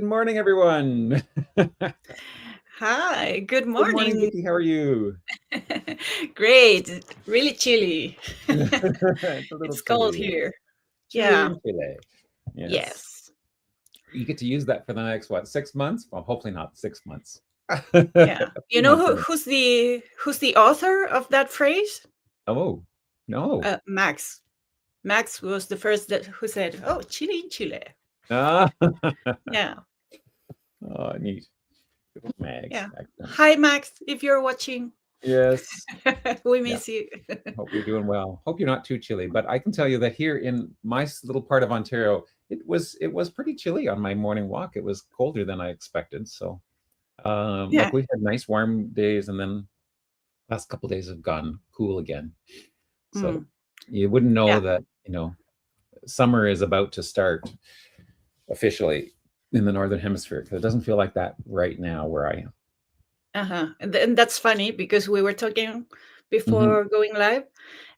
Good morning, everyone. Hi, good Good morning, morning. Vicki. How are you? Great, really chilly. It's a little It's cold chilly. here. Chilly Yeah, in Chile. Yes. yes, You get to use that for the next, what, 6 months? Well, hopefully not 6 months. yeah. A You few know months in it. who's the author of that phrase? Oh, no. Max. Max was the first who said, "Oh, Chile in Chile." Ah. Yeah, Oh, neat. Mags. yeah. Excellent. Hi, Max, if you're watching, Yes. we Yeah. miss you. Hope you're doing well. Hope you're not too chilly. But I can tell you that here in my little part of Ontario, it was pretty chilly on my morning walk. It was colder than I expected. So Yeah. like we've had nice warm days, and then last couple of days have gone cool again. So Mm, you wouldn't know yeah. that, summer is about to start officially in the northern hemisphere, because it doesn't feel like that right now where I am. Uh-huh. And that's funny because we were talking Hmm. before going live,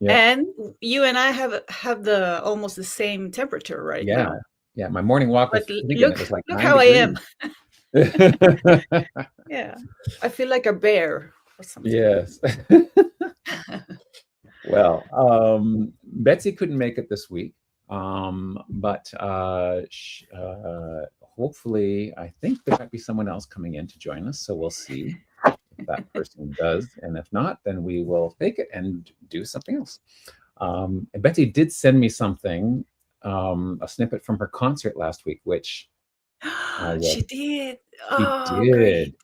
Yeah. and you and I have the almost the same temperature right Yeah. now. Yeah. My morning walk But was thinking it look was like look 9 how I am. degrees. Yeah. I feel like a bear or something. Yes. Well, Betsy couldn't make it this week, but hopefully, I think there might be someone else coming in to join us. So we'll see if that person does, and if not, then we will take it and do something else. And Betsy did send me something, a snippet from her concert last week, which I will. She did. She Oh, great. did,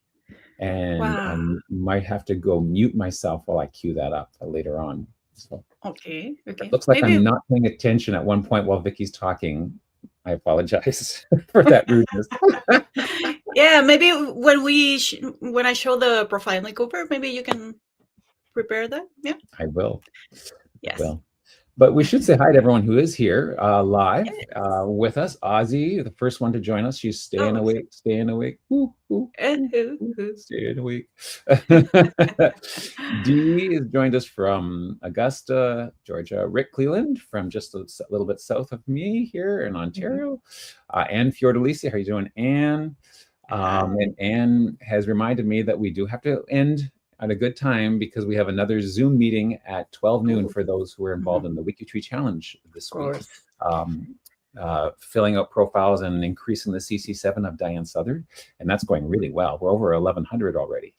and I Wow. might have to go mute myself while I cue that up later on. So. Okay. It Okay. looks like I'm Maybe not paying attention at one point while Vicky's talking. I apologize for that rudeness. yeah, maybe when I show the profiling cover, maybe you can prepare that. Yeah. I will. I Yes. will. But we should say hi to everyone who is here live Yes. with us. Ozzy, the first one to join us. She's staying Oh, awake, staying awake. Ooh, ooh, ooh, ooh, who? staying awake. Dee has joined us from Augusta, Georgia. Rick Cleland from just a little bit south of me here in Ontario. Anne Fiordalisi, how are you doing, Anne? Hi. And Anne has reminded me that we do have to end at a good time because we have another Zoom meeting at 12 noon Oh, for those who are involved in the WikiTree challenge of this week. course. Filling out profiles and increasing the CC7 of Diane Southard. And that's going really well. We're over 1,100 already.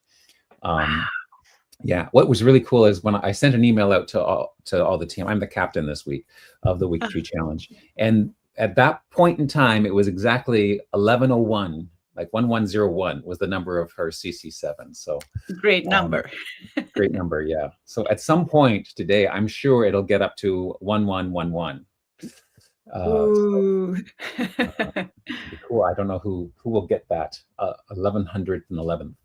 Yeah, what was really cool is when I sent an email out to all the team. I'm the captain this week of the WikiTree challenge. And at that point in time, it was exactly 1101. Like 1101 was the number of her CC7. So Great number. great number, yeah. So at some point today, I'm sure it'll get up to 1111. Ooh. It'd be cool. I don't know who will get that 1111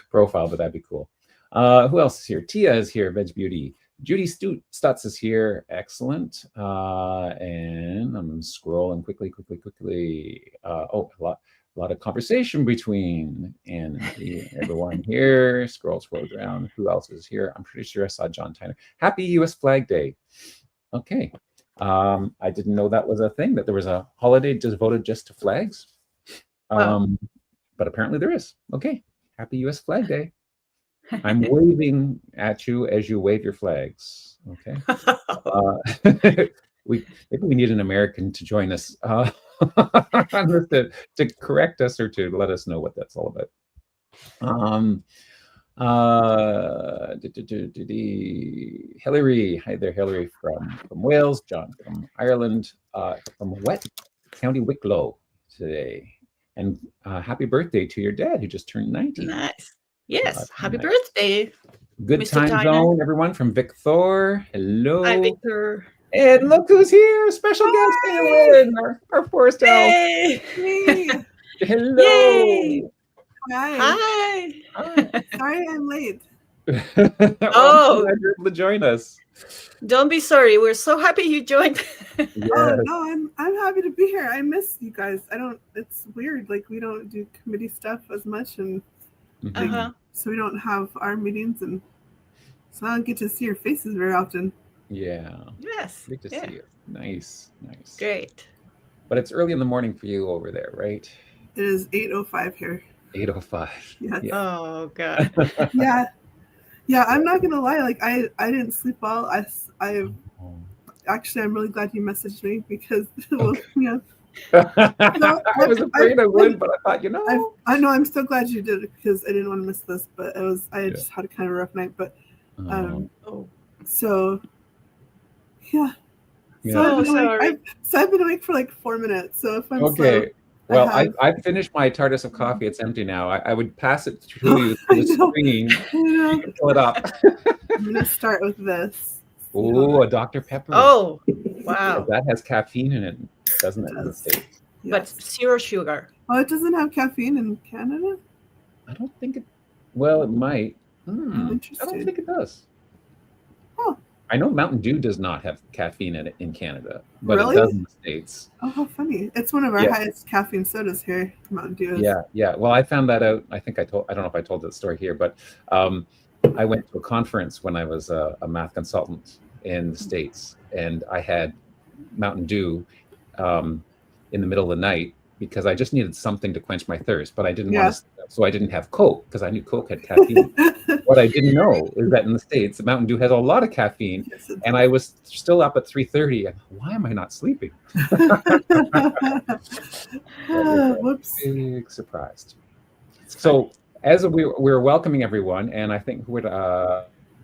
profile, but that'd be cool. Who else is here? Tia is here. Veg Beauty. Judy Stutz is here. Excellent. And I'm scrolling quickly. A lot of conversation between Anne and everyone here. Scroll down. Who else is here? I'm pretty sure I saw John Tyner. Happy U.S. Flag Day. Okay. I didn't know that was a thing, that there was a holiday devoted just to flags. Wow. But apparently there is. Okay. Happy U.S. Flag Day. I'm waving at you as you wave your flags. Okay. Maybe we need an American to join us on this to correct us or to let us know what that's all about. Hillary, hi there, Hillary from Wales, John from Ireland, from Wet County Wicklow today, and happy birthday to your dad who just turned 90. Nice. Yes. Happy Nice. birthday, Good Mr. time Tyner. zone, everyone from Vic Thor. Hello. Hi, Victor. And look who's here, special guest Eowyn, our forest elf. Hey. Me. Hello. Yay. Hi. Hi. Sorry I'm late. Well, I'm glad you're able to join us. Don't be sorry. We're so happy you joined. Yes. Oh no, I'm happy to be here. I miss you guys. It's weird. Like we don't do committee stuff as much, and so we don't have our meetings, and so I don't get to see your faces very often. Yeah. Yes. Great to see you. Nice. Great. But it's early in the morning for you over there, right? It is 8:05 here. 8:05. Yes. Yeah. Oh God. Yeah. I'm not gonna lie. Like I didn't sleep well. Actually, I'm really glad you messaged me because yeah. I was afraid I would, but I thought, I know I'm so glad you did it because I didn't want to miss this. But I just had a kind of rough night. But so yeah. So I've been awake for like 4 minutes. So if I'm slow, well, I finished my TARDIS of coffee. It's empty now. I would pass it to you through the screen. Fill it up. I'm gonna start with this. Oh, a Dr. Pepper. Oh, wow. That has caffeine in it, doesn't it? In the States? Yes. But zero sugar. Oh, it doesn't have caffeine in Canada? I don't think it. Well, it might. Interesting. I don't think it does. Oh. I know Mountain Dew does not have caffeine in it in Canada, but really? it does in the States. Oh, how funny! It's one of our highest caffeine sodas here. Mountain Dew is. Yeah. Well, I found that out. I think I don't know if I told that story here, but I went to a conference when I was a math consultant in the States, and I had Mountain Dew in the middle of the night because I just needed something to quench my thirst, but I didn't want to, so I didn't have Coke because I knew Coke had caffeine. What I didn't know is that in the States, Mountain Dew has a lot of caffeine, and I was still up at 3:30. And why am I not sleeping? Whoops! Big surprise. So as we're welcoming everyone, and I think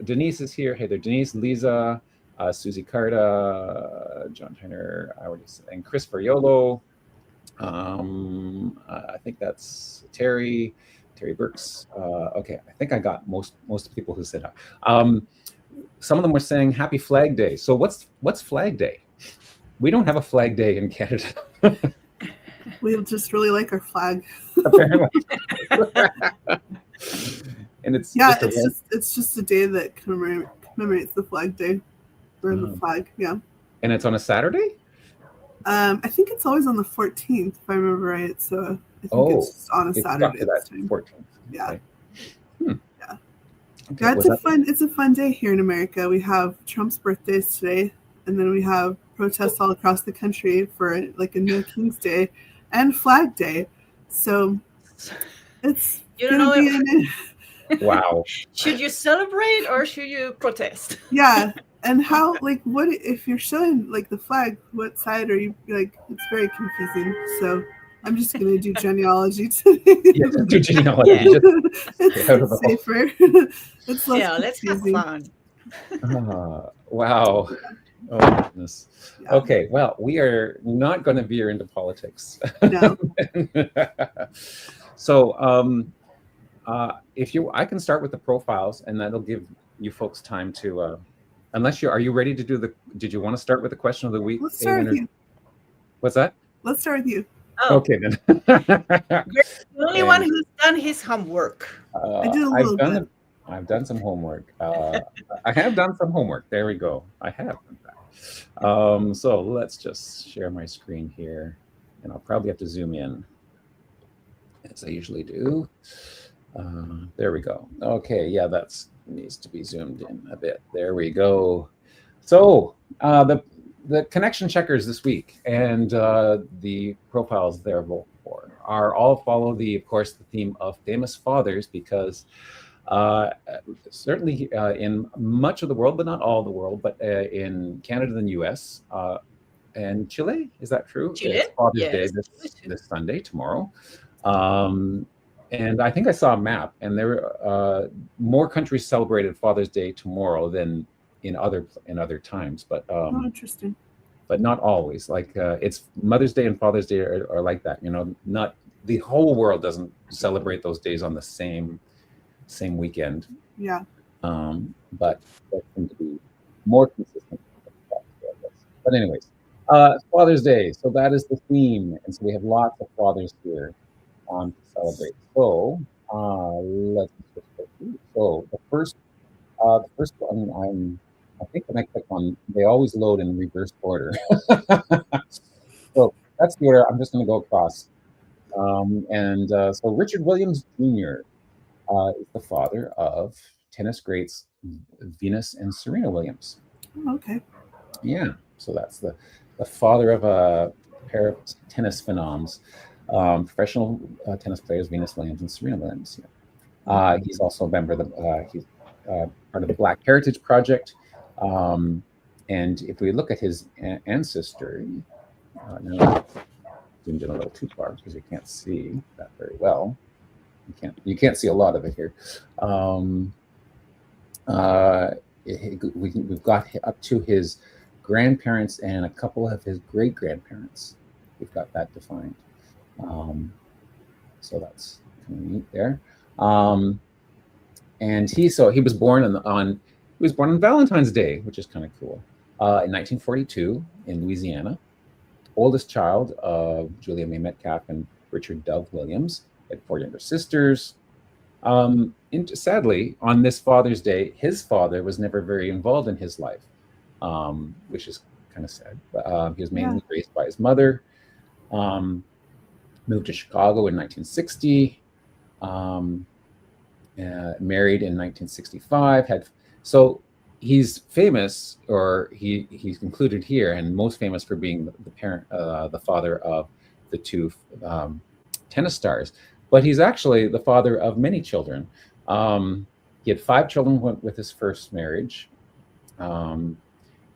Denise is here. Hey there, Denise, Lisa, Susie Carta, John Tyner, I already said, and Chris Fariolo. I think that's Terry Burks. Okay, I think I got most of the people who said hi. Some of them were saying Happy Flag Day. So what's Flag Day? We don't have a Flag Day in Canada. We just really like our flag. Apparently. And it's just a day that commemorates the Flag Day or the flag. Yeah. And it's on a Saturday? I think it's always on the 14th, if I remember right. So I think it's just on a Saturday. That's 14th. Yeah. Okay. Yeah. Okay, yeah, it's a fun day here in America. We have Trump's birthdays today, and then we have protests all across the country for like a No King's Day and Flag Day. So it's wow. Should you celebrate or should you protest? Yeah. And how, like, what if you're showing like the flag? What side are you like? It's very confusing. So I'm just gonna do genealogy today. Yeah, do genealogy. Yeah. It's safer. It's less let's confusing. have fun. Wow. Oh goodness. Yeah. Okay. Well, we are not going to veer into politics. No. So, I can start with the profiles, and that'll give you folks time to. Are you ready to do did you want to start with the question of the week? Let's start with you. What's that? Let's start with you. Oh. Okay, then. You're the only one who's done his homework. I did a little bit. I've done some homework. I have done some homework. There we go. I have done that. So let's just share my screen here, and I'll probably have to zoom in, as I usually do. There we go. Okay, yeah, that's needs to be zoomed in a bit. There we go. So the connection checkers this week and the profiles they're for are all follow of course the theme of famous fathers, because certainly in much of the world, but not all the world, but in Canada and US and Chile, is that true? Chile? It's Father's Day this Sunday, tomorrow. And I think I saw a map, and there more countries celebrated Father's Day tomorrow than in other times. But interesting. But not always. Like it's Mother's Day and Father's Day are like that. Not the whole world doesn't celebrate those days on the same weekend. Yeah. But that seems to be more consistent. But anyways, Father's Day. So that is the theme, and so we have lots of fathers here to celebrate. So let's switch. So the first one, I think when I click on, they always load in reverse order. So that's the order. I'm just going to go across. So Richard Williams Jr. Is the father of tennis greats Venus and Serena Williams. Oh, okay. Yeah. So that's the father of pair of tennis phenoms, professional tennis players Venus Williams and Serena Williams. He's also a member of the he's part of the Black Heritage Project. And if we look at his ancestry, now zoomed in a little too far because you can't see that very well. You can't see a lot of it here. We've got up to his grandparents and a couple of his great grandparents. We've got that defined. So that's kind of neat there. And he was born on Valentine's Day, which is kind of cool, in 1942 in Louisiana. Oldest child of Julia May Metcalf and Richard Dove Williams. He had 4 younger sisters. Sadly, on this Father's Day, his father was never very involved in his life, which is kind of sad. But he was mainly raised by his mother. Moved to Chicago in 1960. Married in 1965. So he's famous, or he's included here, and most famous for being the father of the 2 tennis stars. But he's actually the father of many children. He had 5 children with his first marriage, and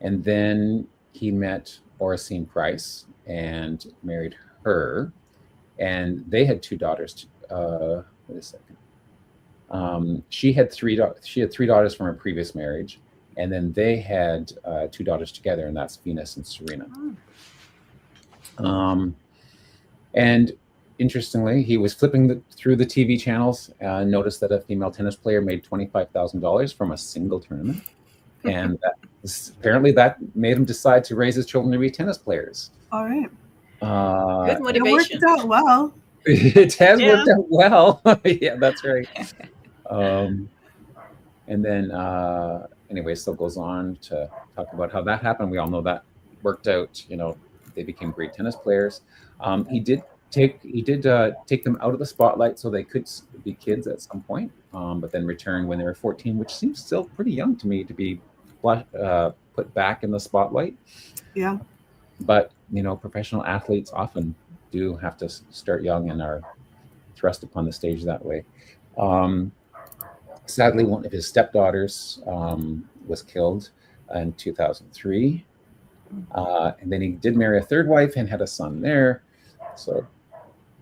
then he met Oracene Price and married her, and they had 2 daughters. Wait a second. She had 3 daughters from her previous marriage, and then they had 2 daughters together, and that's Venus and Serena. And interestingly, he was flipping through the TV channels and noticed that a female tennis player made $25,000 from a single tournament, and apparently that made him decide to raise his children to be tennis players. All right. Good motivation. It worked out well. It has worked out well. Yeah, that's right. And then anyway, still goes on to talk about how that happened. We all know that worked out. They became great tennis players. He did take them out of the spotlight so they could be kids at some point, but then return when they were 14, which seems still pretty young to me to be put back in the spotlight. Yeah. But professional athletes often do have to start young and are thrust upon the stage that way. Sadly, one of his stepdaughters was killed in 2003. And then he did marry a 3rd wife and had a son there. So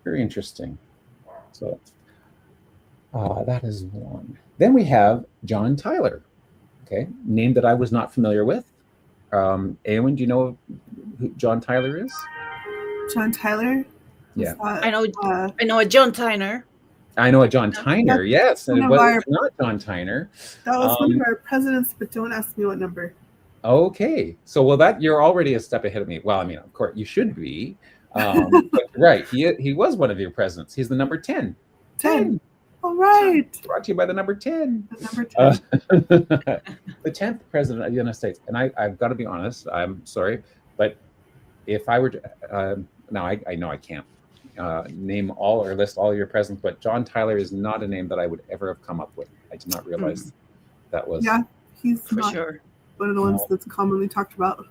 very interesting. So that is one. Then we have John Tyler. Okay, name that I was not familiar with. Eowyn, do you know who John Tyler is? John Tyler? Yeah. I know a John Tyner. I know a John Tyner, yes. And it was not John Tyner. That was one of our presidents, but don't ask me what number. Okay. So, you're already a step ahead of me. Well, I mean, of course, you should be. But right. He was one of your presidents. He's the number 10. 10. All right. Brought to you by the number 10. The number 10. The 10th president of the United States. And I've got to be honest, I'm sorry, but if I were to, now I know I can't name all or list all your presidents, but John Tyler is not a name that I would ever have come up with. I did not realize that was. Yeah, he's for not sure one of the ones that's commonly talked about.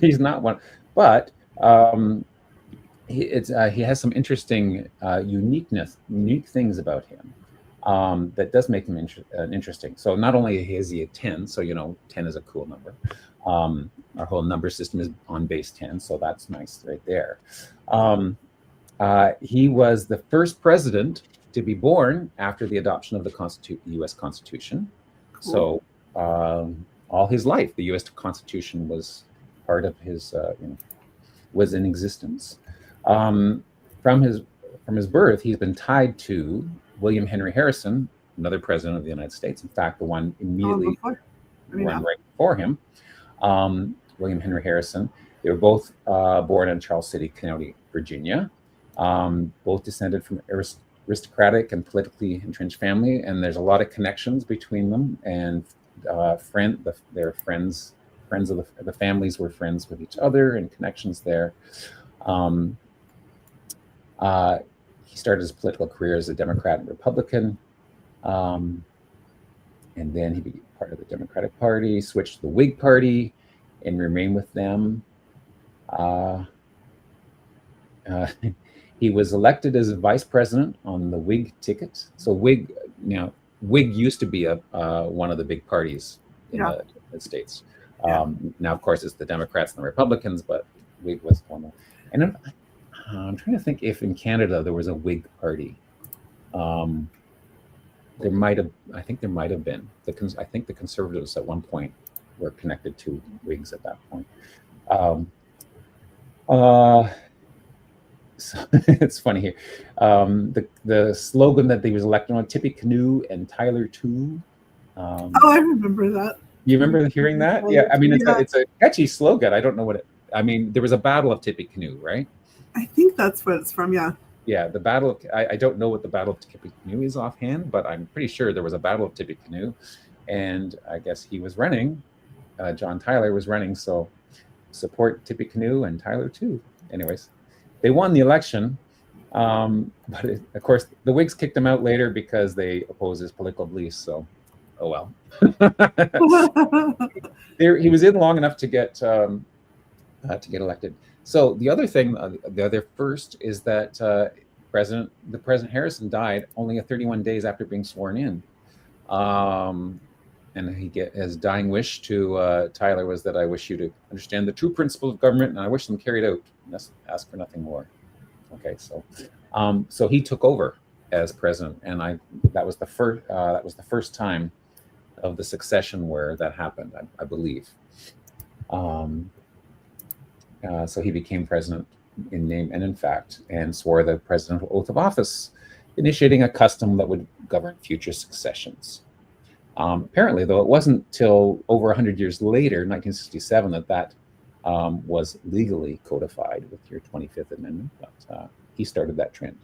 He's not one, but he has some interesting unique things about him that does make him interesting. So not only is he a 10, so 10 is a cool number. Our whole number system is on base 10, so that's nice right there. He was the first president to be born after the adoption of the U.S. Constitution. Cool. So all his life, the U.S. Constitution was part of his, was in existence. From his birth, he's been tied to William Henry Harrison, another president of the United States. In fact, the one immediately right before him, William Henry Harrison. They were both born in Charles City, County, Virginia. Both descended from aristocratic and politically entrenched family, and there's a lot of connections between them. And they're friends of the families were friends with each other, and connections there. He started his political career as a Democrat and Republican, and then he became part of the Democratic Party, switched to the Whig Party, and remained with them. he was elected as a vice president on the Whig ticket. So Whig used to be one of the big parties in the United States. Now, of course, it's the Democrats and the Republicans, but Whig was one. And I'm trying to think if in Canada there was a Whig party. There might have. I think there might have been. I think the Conservatives at one point were connected to Whigs at that point. So it's funny here. The slogan that they was elected on, Tippy Canoe and Tyler too. I remember that. You remember hearing that? Yeah, I mean, it's a catchy slogan. I don't know I mean, there was a Battle of Tippy Canoe, right? I think that's what it's from, yeah. Yeah, the Battle of, I don't know what the Battle of Tippy Canoe is offhand, but I'm pretty sure there was a Battle of Tippy Canoe. And I guess he was running, John Tyler was running, so support Tippy Canoe and Tyler too. Anyways, they won the election, but of course, the Whigs kicked him out later because they opposed his political beliefs, so oh well. He was in long enough to get elected. So the other thing, the other first is that President Harrison died only 31 days after being sworn in, and his dying wish to Tyler was that I wish you to understand the true principles of government, and I wish them carried out. Ask for nothing more. Okay, so he took over as president, and that was the first time of the succession where that happened, I believe. So he became president in name and in fact, and swore the presidential oath of office, initiating a custom that would govern future successions. Apparently, though, it wasn't till over 100 years later, 1967, that was legally codified with your 25th Amendment, but he started that trend.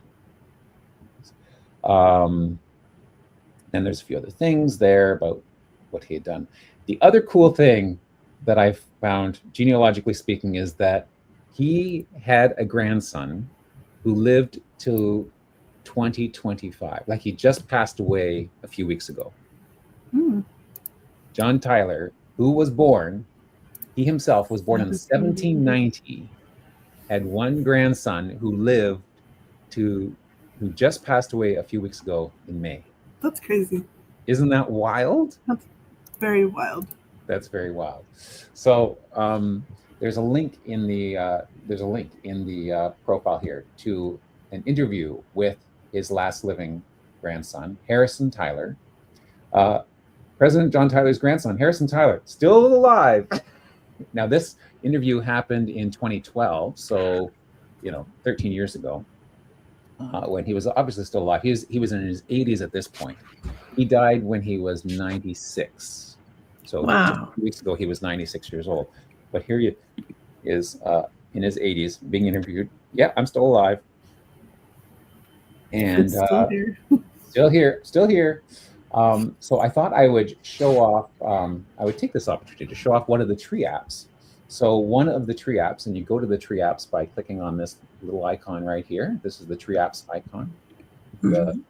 And there's a few other things there about what he had done. The other cool thing that I've found, genealogically speaking, is that he had a grandson who lived to 2025. Like, he just passed away a few weeks ago. John Tyler, who was born, he himself was born in 1790, had one grandson who just passed away a few weeks ago in May. That's crazy. Isn't that wild? That's very wild. That's very wild. So there's a link in the profile here to an interview with his last living grandson, Harrison Tyler. President John Tyler's grandson, Harrison Tyler, still alive. Now, this interview happened in 2012, so 13 years ago, when he was obviously still alive. He was in his 80s at this point. He died when he was 96. So just a few weeks ago, he was 96 years old. But here he is in his 80s being interviewed. Yeah, I'm still alive. And still here. So I thought I would show off, I would take this opportunity to show off one of the tree apps. So one of the tree apps, and you go to the tree apps by clicking on this little icon right here. This is the tree apps icon, the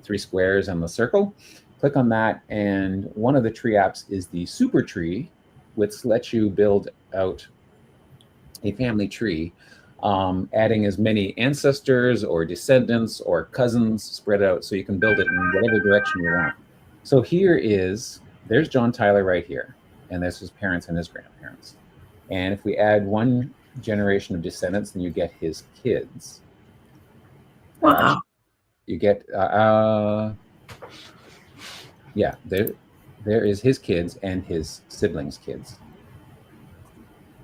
3 squares and the circle. Click on that, and one of the tree apps is the Super Tree, which lets you build out a family tree, adding as many ancestors or descendants or cousins spread out, so you can build it in whatever direction you want. So there's John Tyler right here, and there's his parents and his grandparents. And if we add one generation of descendants, then you get his kids. Wow. You get yeah, there is his kids and his siblings' kids.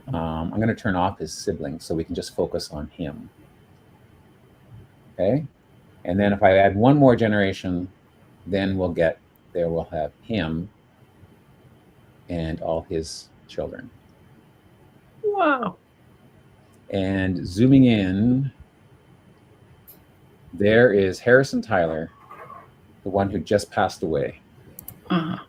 I'm going to turn off his siblings so we can just focus on him. Okay, and then if I add one more generation, then we'll have him and all his children. Wow. And zooming in, there is Harrison Tyler, the one who just passed away. Wow.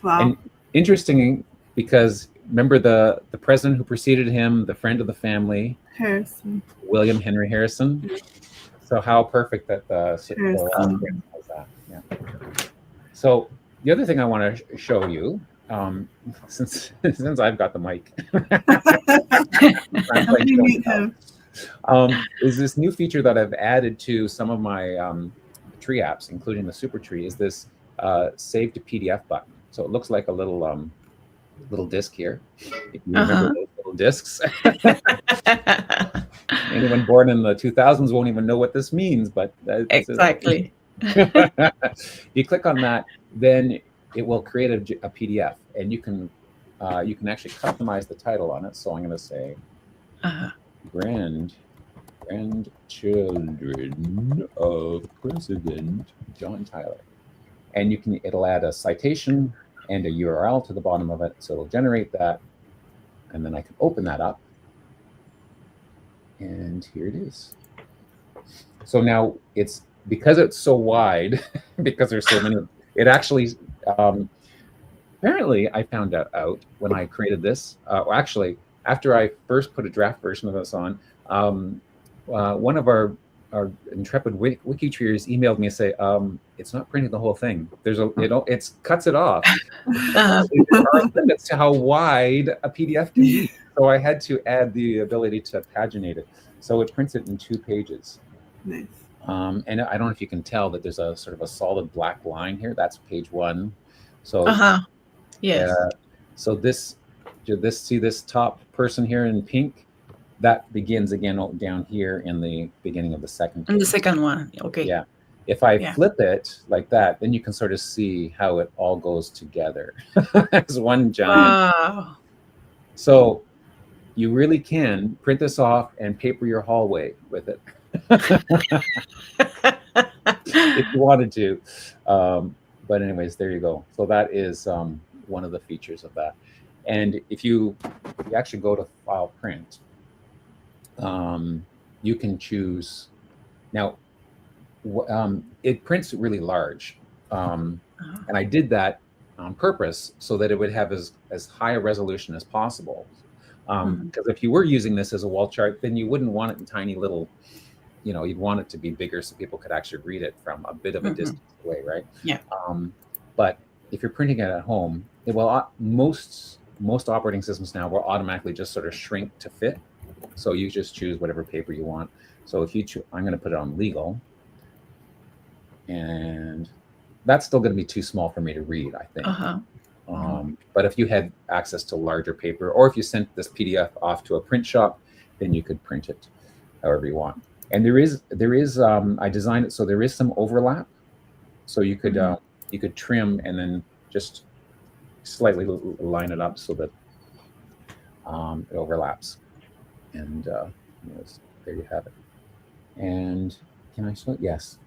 And interesting, because remember the president who preceded him, the friend of the family, Harrison, William Henry Harrison. So how perfect that the was that. Yeah. So the other thing I want to show you, since I've got the mic, is this new feature that I've added to some of my tree apps, including the Super Tree, is this save to PDF button. So it looks like a little little disc here. If you remember those little discs. Anyone born in the 2000s won't even know what this means, but exactly. You click on that, then it will create a PDF, and you can actually customize the title on it. So I'm going to say Grandchildren of President John Tyler, and it'll add a citation and a URL to the bottom of it, so it'll generate that, and then I can open that up, and here it is. So now because it's so wide, because there's so many, it actually apparently I found out when I created this, actually after I first put a draft version of this on, one of our intrepid WikiTreeers emailed me and say, it's not printing the whole thing. It cuts it off. There are limits to how wide a PDF can be. So I had to add the ability to paginate it. So it prints it in 2 pages. Nice. And I don't know if you can tell that there's a sort of a solid black line here. That's page 1. So yes. So see this top person here in pink? That begins again down here in the beginning of the second page. And the second one, okay. Yeah. If I flip it like that, then you can sort of see how it all goes together as one giant. Wow. So you really can print this off and paper your hallway with it. If you wanted to. But anyways, there you go. So that is one of the features of that. And if you actually go to File Print, you can choose. Now, it prints really large. And I did that on purpose so that it would have as high a resolution as possible. Because if you were using this as a wall chart, then you wouldn't want it in tiny little, you'd want it to be bigger so people could actually read it from a bit of a distance away, right? Yeah. But if you're printing it at home, it will, most operating systems now will automatically just sort of shrink to fit. So you just choose whatever paper you want. So if you choose, I'm going to put it on legal, and that's still going to be too small for me to read, I think. But if you had access to larger paper, or if you sent this PDF off to a print shop, then you could print it however you want. And there is I designed it so there is some overlap, so you could trim and then just slightly line it up so that it overlaps. And there you have it. And can I show it? Yes.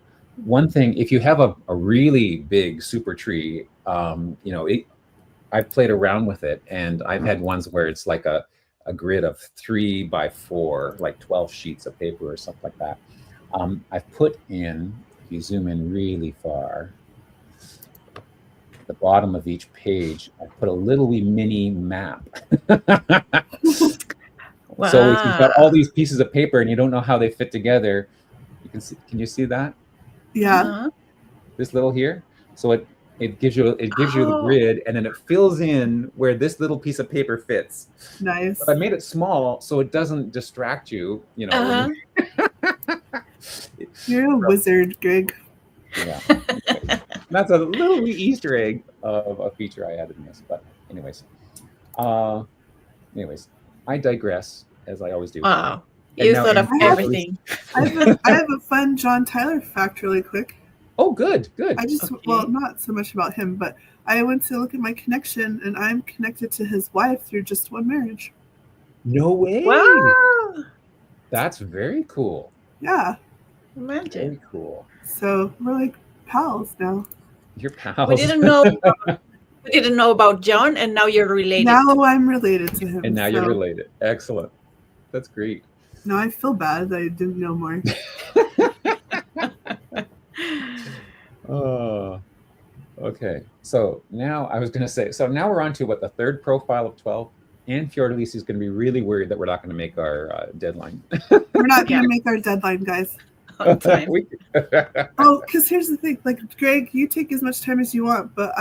One thing, if you have a really big super tree, I've played around with it, and I've had ones where it's like a grid of 3 by 4, like 12 sheets of paper or something like that. I've put in, if you zoom in really far, the bottom of each page, I put a little wee mini map. Wow. So if you've got all these pieces of paper and you don't know how they fit together, you can see. Can you see that? Yeah. This little here. So it gives you the grid, and then it fills in where this little piece of paper fits. Nice. But I made it small so it doesn't distract you. You're a wizard, Greg. Yeah. That's a little wee Easter egg of a feature I added in this. But anyways, I digress, as I always do. Wow. You thought of everything. I have a fun John Tyler fact really quick. Oh, good. Well, not so much about him, but I went to look at my connection, and I'm connected to his wife through just one marriage. No way. Wow. That's very cool. Yeah. Imagine. Very cool. So we're like pals now. You're pals. We didn't know about John, and now you're related. Now I'm related to him. And now you're related. Excellent. That's great. No, I feel bad that I didn't know more. Oh, okay. So now I was going to say, now we're on to the third profile of 12. And Fiordalisi is going to be really worried that we're not going to make our deadline. We're not going to make our deadline, guys. Time. Because here's the thing. Like, Greg, you take as much time as you want, but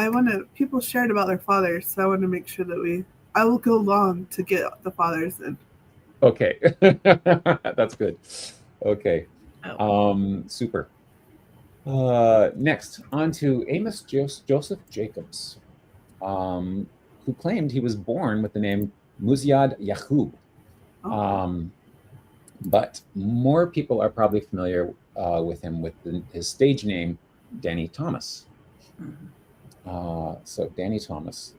people shared about their fathers, so I want to make sure that I will go long to get the fathers in. Okay. That's good. Okay. Super. Next, on to Amos Joseph Jacobs, who claimed he was born with the name Muziad Yaqub. But more people are probably familiar with him with his stage name, Danny Thomas. So Danny Thomas,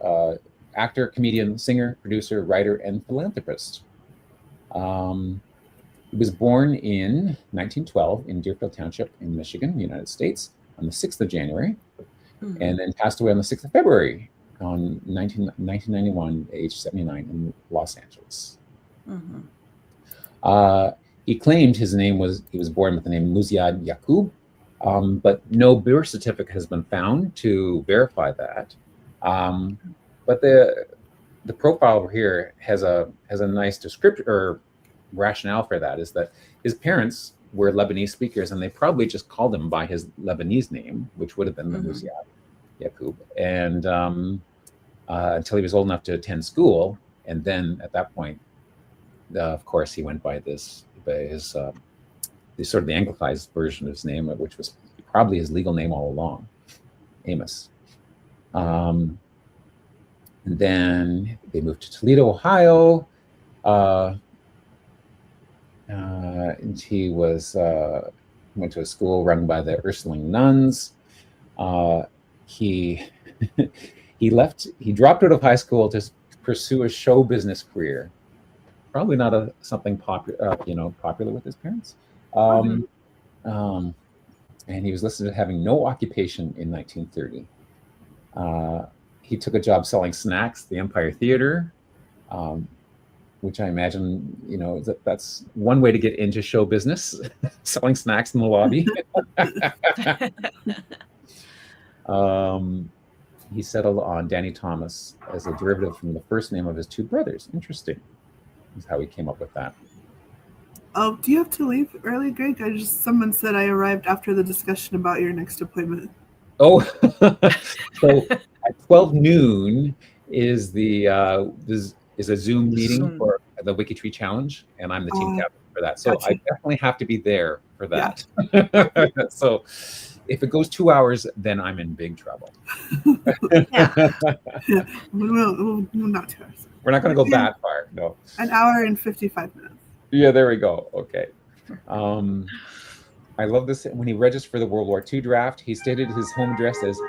actor, comedian, singer, producer, writer, and philanthropist. He was born in 1912 in Deerfield Township in Michigan, United States, on the 6th of January, and then passed away on the 6th of February on 1991, age 79, in Los Angeles. He claimed he was born with the name Muziad Yaqub, but no birth certificate has been found to verify that. But the profile over here has a nice description or rationale for that, is that his parents were Lebanese speakers, and they probably just called him by his Lebanese name, which would have been Muziad Yaqub, and until he was old enough to attend school, and then at that point, of course, he went by his sort of the anglicized version of his name, which was probably his legal name all along, Amos. And then they moved to Toledo, Ohio. And he went to a school run by the Ursuline nuns. He dropped out of high school to pursue a show business career. Probably not something popular with his parents. And he was listed as having no occupation in 1930. He took a job selling snacks at the Empire Theater, which I imagine, that's one way to get into show business, selling snacks in the lobby. He settled on Danny Thomas as a derivative from the first name of his two brothers. Interesting. Is how he came up with that. Oh, do you have to leave early, Greg? Someone said I arrived after the discussion about your next appointment. Oh, so at 12 noon is a Zoom meeting for the WikiTree challenge, and I'm the team captain for that. So gotcha. I definitely have to be there for that. Yeah. So if it goes 2 hours, then I'm in big trouble. Yeah. Well, not 2 hours. We're not going to go that far. No. An hour and 55 minutes. Yeah, there we go. Okay. I love this. When he registered for the World War II draft, he stated his home address as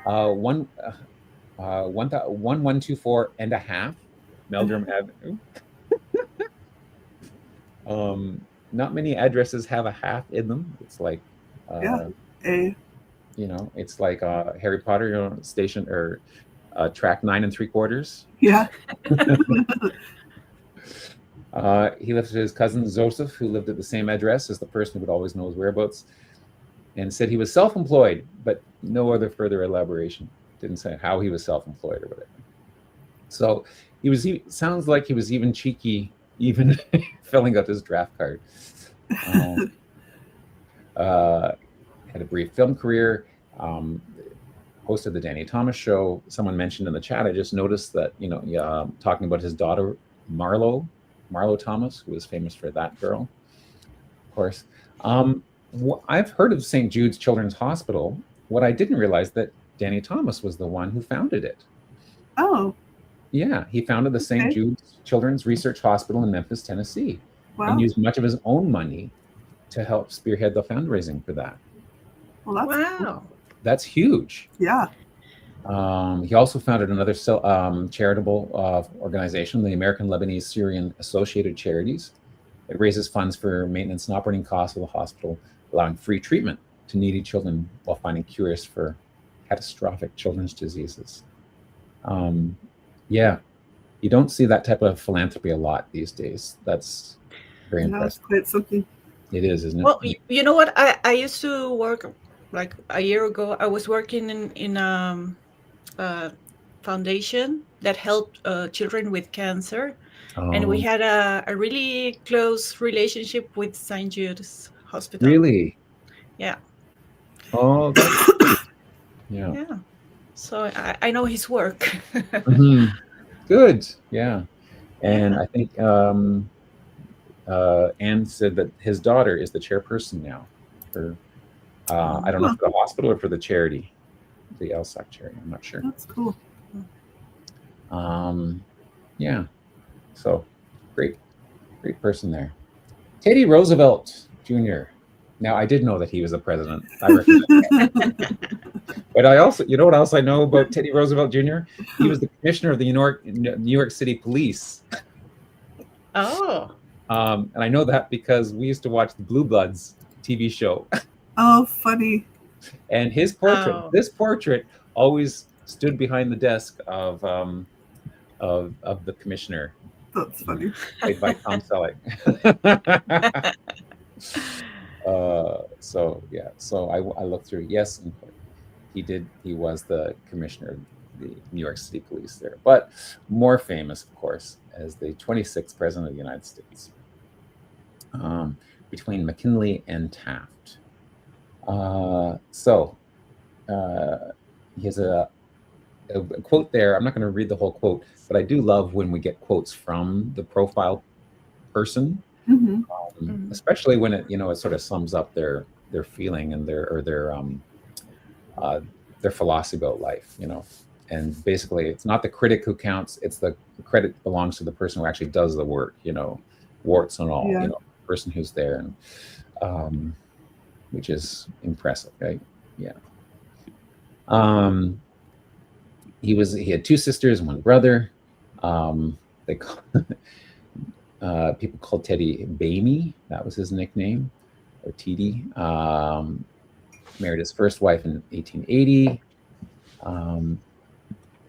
1124 and a half Meldrum Avenue. Not many addresses have a half in them. It's like it's like Harry Potter, station or track 9 3/4. Yeah. He lived with his cousin Joseph, who lived at the same address as the person who would always know his whereabouts, and said he was self-employed, but no other further elaboration. Didn't say how he was self-employed or whatever. So sounds like he was even cheeky, even filling out his draft card. Had a brief film career. Hosted the Danny Thomas Show. Someone mentioned in the chat, I just noticed that, talking about his daughter, Marlo Thomas, who was famous for that girl, of course. I've heard of St. Jude's Children's Hospital. What I didn't realize that Danny Thomas was the one who founded it. Oh. Yeah, he founded the St. Jude's Children's Research Hospital in Memphis, Tennessee, and used much of his own money to help spearhead the fundraising for that. Well, wow. That's huge. Yeah. He also founded another charitable organization, the American Lebanese Syrian Associated Charities. It raises funds for maintenance and operating costs of the hospital, allowing free treatment to needy children while finding cures for catastrophic children's diseases. You don't see that type of philanthropy a lot these days. That's very impressive. That's quite something. It is, isn't it? Well, you know what? I used to work, like a year ago, I was working in a foundation that helped children with cancer. And we had a really close relationship with St. Jude's Hospital. Really? Yeah. Oh, that's yeah. Yeah. So I know his work. Good. Yeah. And I think and said that his daughter is the chairperson now for I don't know, for the hospital or for the charity, the LSAC charity. I'm not sure. That's cool. Yeah. So great person there. Teddy Roosevelt Jr. Now, I did know that he was a president. I recognize that. But I also, you know what else I know about Teddy Roosevelt Jr.? He was the commissioner of the New York City Police. Oh. And I know that because we used to watch the Blue Bloods TV show. Oh, funny. And his portrait, this portrait, always stood behind the desk of the commissioner. That's funny. Played by Tom Selleck. So yeah, so I looked through. Yes, he was the commissioner of the New York City Police there, but more famous, of course, as the 26th president of the United States, between McKinley and Taft. He has a quote there. I'm not going to read the whole quote, but I do love when we get quotes from the profile person, especially when it sort of sums up their feeling and their philosophy about life, and basically it's not the critic who counts, it's the credit belongs to the person who actually does the work, warts and all, the person who's there, and which is impressive, right? Yeah. He had two sisters and one brother. People called Teddy Bamey. That was his nickname, or TD. Married his first wife in 1880.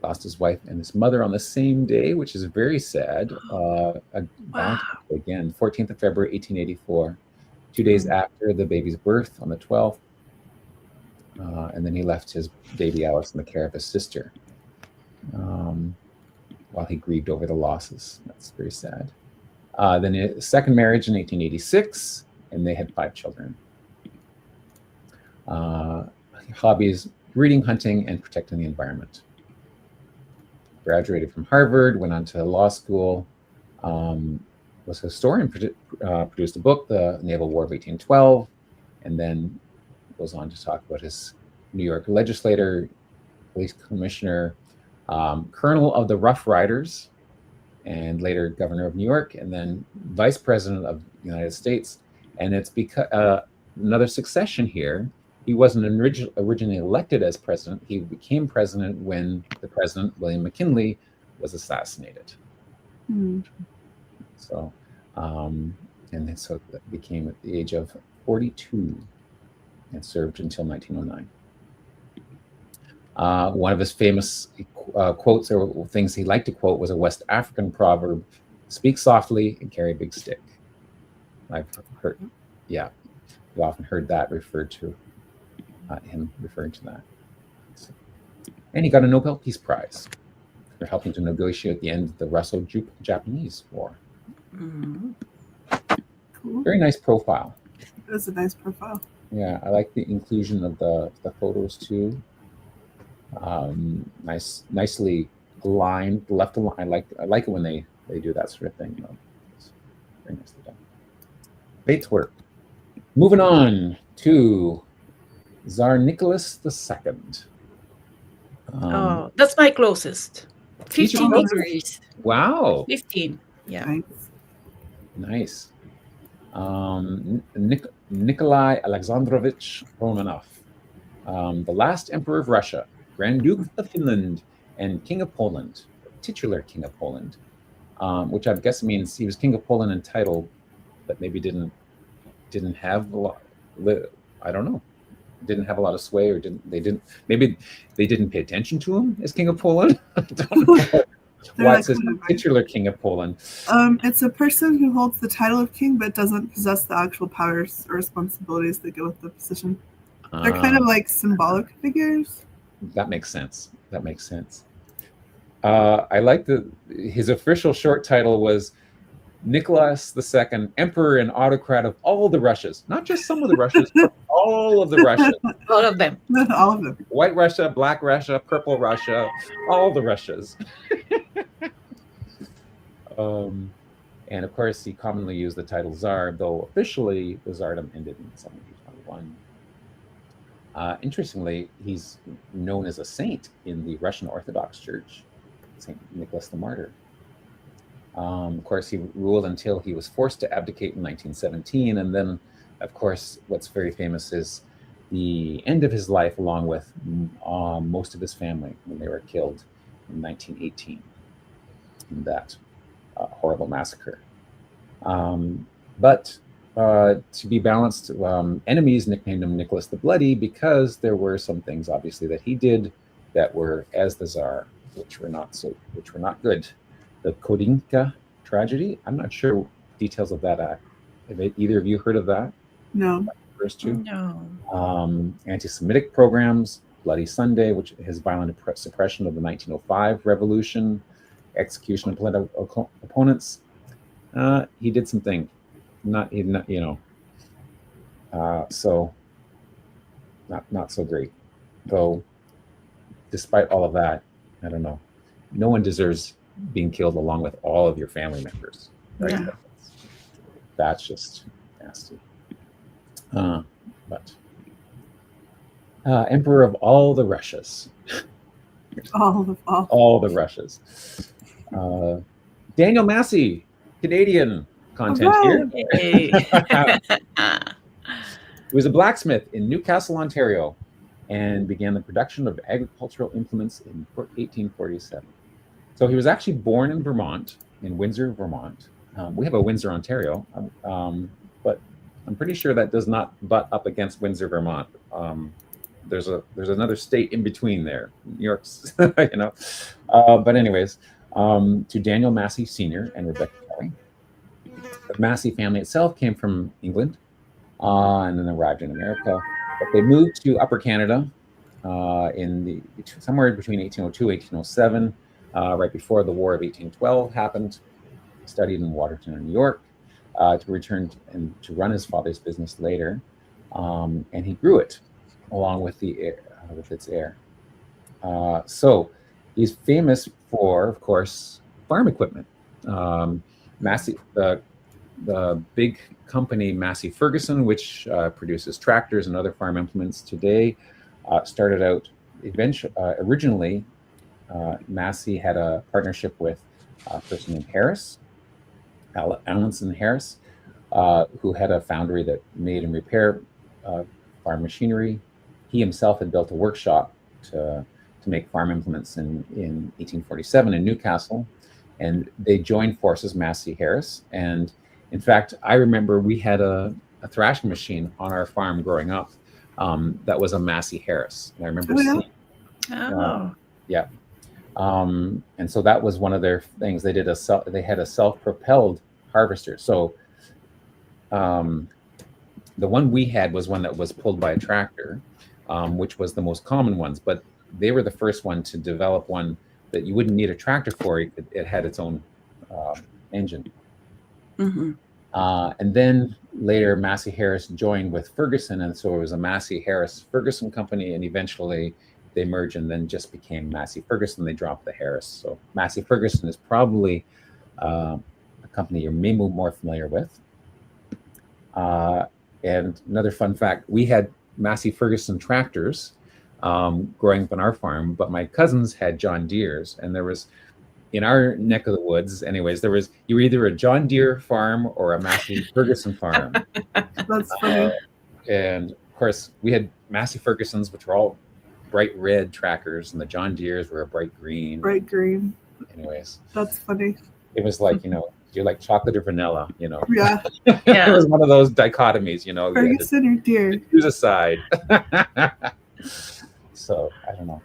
Lost his wife and his mother on the same day, which is very sad. Again, 14th of February, 1884. 2 days after the baby's birth, on the 12th. And then he left his baby Alice in the care of his sister while he grieved over the losses. That's very sad. Then his second marriage in 1886, and they had 5 children. Hobbies: breeding, hunting, and protecting the environment. Graduated from Harvard, went on to law school, was a historian, produced a book, The Naval War of 1812, and then goes on to talk about his New York legislator, police commissioner, colonel of the Rough Riders, and later governor of New York, and then vice president of the United States. And it's because another succession here. He wasn't originally elected as president. He became president when the president, William McKinley, was assassinated. So, and then so that became at the age of 42 and served until 1909. One of his famous quotes or things he liked to quote was a West African proverb: "Speak softly and carry a big stick." I've heard, I've often heard that referred to, him referring to that. And he got a Nobel Peace Prize for helping to negotiate the end of the Russo-Japanese War. Cool. Very nice profile. That's a nice profile. Yeah, I like the inclusion of the photos too. Nicely aligned, left aligned. I like it when they do that sort of thing. It's very nicely done. Bates work. Moving on to Tsar Nicholas II. That's my closest. 15 closest? degrees. Wow. 15. Yeah. Nice. Nikolai Alexandrovich Romanov, the last emperor of Russia, Grand Duke of Finland, and King of Poland, titular King of Poland, which I guess means he was King of Poland in title, but maybe didn't have a lot. I don't know. Didn't have a lot of sway, or maybe they didn't pay attention to him as King of Poland. I don't know. Why it says titular King of Poland? It's a person who holds the title of king but doesn't possess the actual powers or responsibilities that go with the position. They're kind of like symbolic figures. That makes sense. I like his official short title was Nicholas II, Emperor and Autocrat of all the Russias. Not just some of the Russias, but all of the Russias. All of them. All of them. White Russia, Black Russia, Purple Russia, all the Russias. And of course, he commonly used the title Tsar, though officially the Tsardom ended in 1721. Interestingly, he's known as a saint in the Russian Orthodox Church, St. Nicholas the Martyr. Of course, he ruled until he was forced to abdicate in 1917. And then, of course, what's very famous is the end of his life, along with most of his family, when they were killed in 1918 in that horrible massacre. But to be balanced, enemies nicknamed him Nicholas the Bloody because there were some things, obviously, that he did that were as the Tsar, which were not good. The Kodinka tragedy. I'm not sure details of that act. Have either of you heard of that? No. First two? No. Anti-Semitic programs, Bloody Sunday, which is violent suppression of the 1905 revolution, execution of political opponents. He did some things, so not so great. Though, despite all of that, I don't know. No one deserves being killed along with all of your family members, right? Yeah. That's just nasty. But Emperor of all the Russias. All the Russias. Daniel Massey, Canadian content here. Hey. He was a blacksmith in Newcastle, Ontario, and began the production of agricultural implements in 1847. So he was actually born in Vermont, in Windsor, Vermont. We have a Windsor, Ontario, but I'm pretty sure that does not butt up against Windsor, Vermont. There's another state in between there, New York's, But anyways, to Daniel Massey Sr. and Rebecca Kelly. The Massey family itself came from England and then arrived in America. But they moved to Upper Canada somewhere between 1802 and 1807, right before the War of 1812 happened. Studied in Watertown, New York, to return and to run his father's business later, and he grew it along with its heir. So he's famous for, of course, farm equipment. Massey, the big company Massey Ferguson, which produces tractors and other farm implements today, started out originally. Massey had a partnership with a person named Harris, Allenson Harris, who had a foundry that made and repaired farm machinery. He himself had built a workshop to make farm implements in 1847 in Newcastle, and they joined forces, Massey Harris. And in fact, I remember we had a thrashing machine on our farm growing up that was a Massey Harris. And I remember seeing, yeah. And so that was one of their things. They had a self-propelled harvester. So the one we had was one that was pulled by a tractor, which was the most common ones. But they were the first one to develop one that you wouldn't need a tractor for. It had its own engine. Mm-hmm. And then later, Massey Harris joined with Ferguson, and so it was a Massey Harris Ferguson company, and eventually they merged and then just became Massey Ferguson. They dropped the Harris. So Massey Ferguson is probably a company you're maybe more familiar with. And another fun fact, we had Massey Ferguson tractors growing up on our farm, but my cousins had John Deere's, and there was, in our neck of the woods anyways, you were either a John Deere farm or a Massey Ferguson farm. That's funny. And of course, we had Massey Fergusons, which were all bright red trackers, and the John Deere's were a bright green. Bright green. Anyways. That's funny. It was like, you're like chocolate or vanilla, Yeah. It was one of those dichotomies, Ferguson or Deere. Choose a side. So, I don't know.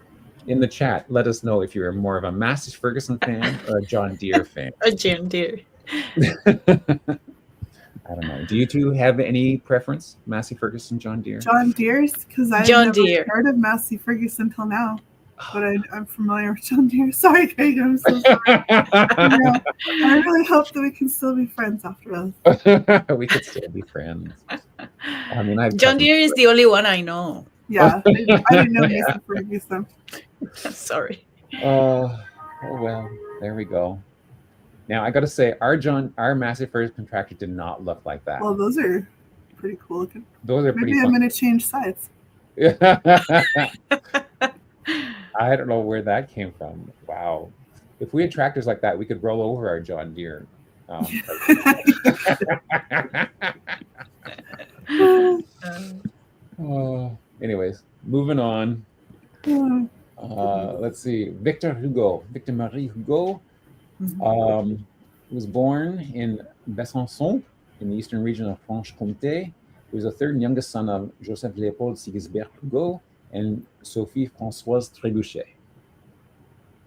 In the chat, let us know if you're more of a Massey Ferguson fan or a John Deere fan. A John Deere. I don't know. Do you two have any preference? Massey Ferguson, John Deere? John Deere's, because I've never heard of Massey Ferguson until now. But I'm familiar with John Deere. Sorry, Craig, I'm so sorry. I really hope that we can still be friends after this. We could still be friends. I mean, John Deere is the only one I know. Yeah, I didn't know Massey Ferguson. Sorry. Oh well, there we go. Now I got to say, our massive furnace contractor did not look like that. Well, those are pretty cool looking. Those are pretty. Maybe I'm gonna change sides. I don't know where that came from. Wow. If we had tractors like that, we could roll over our John Deere. Anyways, moving on. Let's see. Victor Marie Hugo, was born in Besançon in the eastern region of Franche-Comté. He was the third and youngest son of Joseph Léopold Sigisbert Hugo and Sophie Françoise Trébuchet.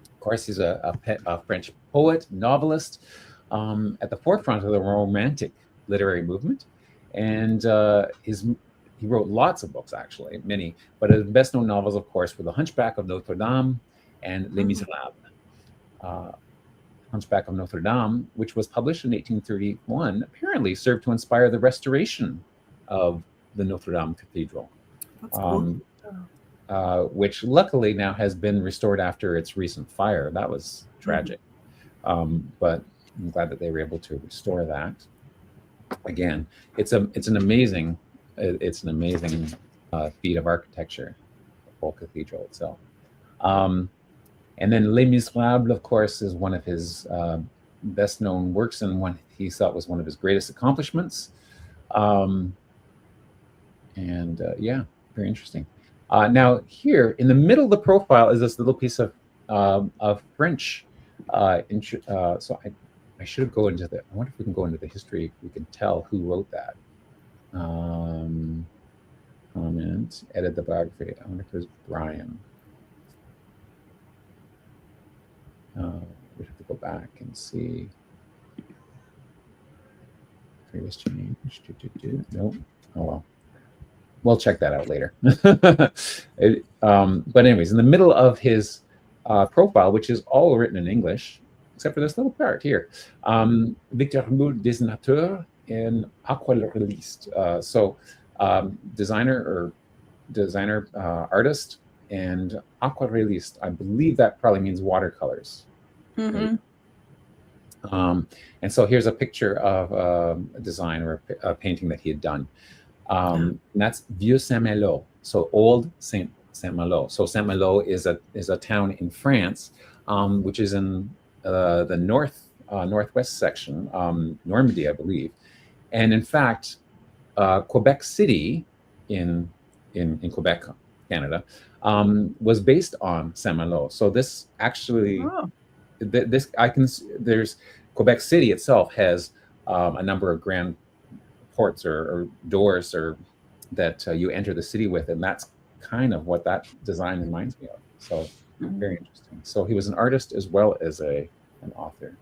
Of course, he's a French poet, novelist, at the forefront of the Romantic literary movement. And he wrote lots of books, actually, many. But his best-known novels, of course, were The Hunchback of Notre Dame and Les Miserables. Hunchback of Notre Dame, which was published in 1831, apparently served to inspire the restoration of the Notre Dame Cathedral. That's cool. Which luckily now has been restored after its recent fire. That was tragic. But I'm glad that they were able to restore that. Again, it's an amazing feat of architecture, the whole cathedral itself. And then Les Miserables, of course, is one of his best known works and one he thought was one of his greatest accomplishments. Yeah, very interesting. Now here in the middle of the profile is this little piece of French. So I should go into I wonder if we can go into the history. We can tell who wrote that. Comment, edit the biography. I wonder if it was Brian. We have to go back and see. Previous change. Nope. Oh well. We'll check that out later. But anyways, in the middle of his profile, which is all written in English, except for this little part here, Victor Hugo, dessinateur and aquarelliste. Designer, artist, and aquarelliste. I believe that probably means watercolors. Right? And so here's a picture of a design or a painting that he had done. And that's Vieux Saint-Malo, so old Saint-Malo. So Saint-Malo is a town in France, which is in the northwest section, Normandy, I believe. And in fact, Quebec City in Quebec, Canada, was based on Saint-Malo. So this actually, there's Quebec City itself has a number of grand ports or doors that you enter the city with, and that's kind of what that design reminds me of. So very interesting. So he was an artist as well as an author.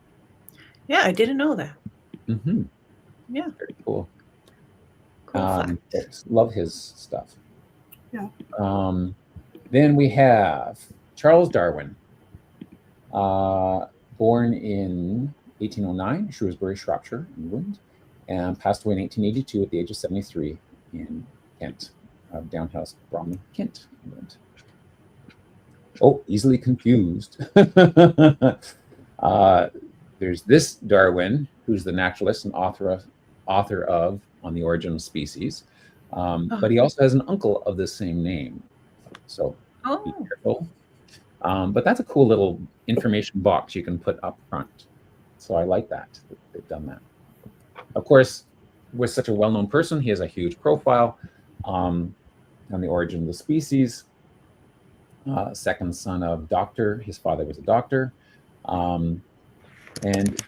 Yeah, I didn't know that. Yeah, very cool. Fact. Love his stuff. Yeah. Then we have Charles Darwin, born in 1809, Shrewsbury, Shropshire, England, and passed away in 1882 at the age of 73 in Kent, Downhouse, Bromley, Kent, England. Oh, easily confused. There's this Darwin, who's the naturalist and author of On the Origin of Species, but he also has an uncle of the same name. So be careful. But that's a cool little information box you can put up front. So I like that they've done that. Of course, with such a well-known person, he has a huge profile on the origin of the species. Second son of doctor. His father was a doctor. And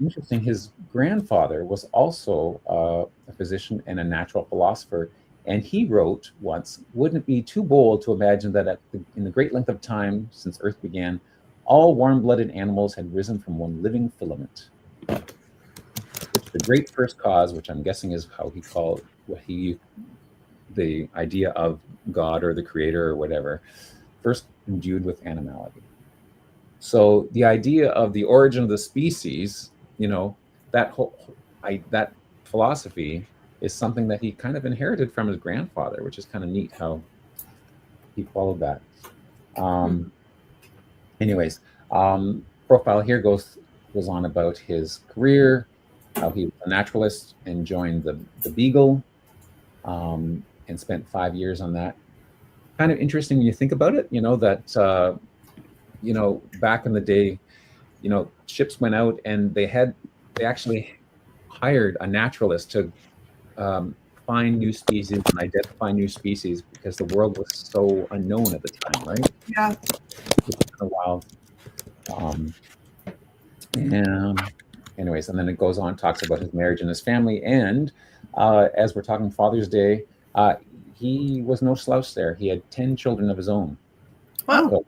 interesting, his grandfather was also a physician and a natural philosopher. And he wrote once, "Wouldn't it be too bold to imagine that in the great length of time since Earth began, all warm-blooded animals had risen from one living filament?" The great first cause, which I'm guessing is how he called the idea of God or the creator or whatever, first endued with animality. So the idea of the origin of the species, that philosophy is something that he kind of inherited from his grandfather, which is kind of neat how he followed that. Anyways, profile here goes goes on about his career, how he was a naturalist and joined the Beagle, and spent 5 years on that. Kind of interesting when you think about it, that back in the day, ships went out and they actually hired a naturalist to find new species and identify new species because the world was so unknown at the time, right? Yeah. It's kind of wild. And anyways, and then it goes on, talks about his marriage and his family. And as we're talking Father's Day, he was no slouch there. He had 10 children of his own. Wow. So,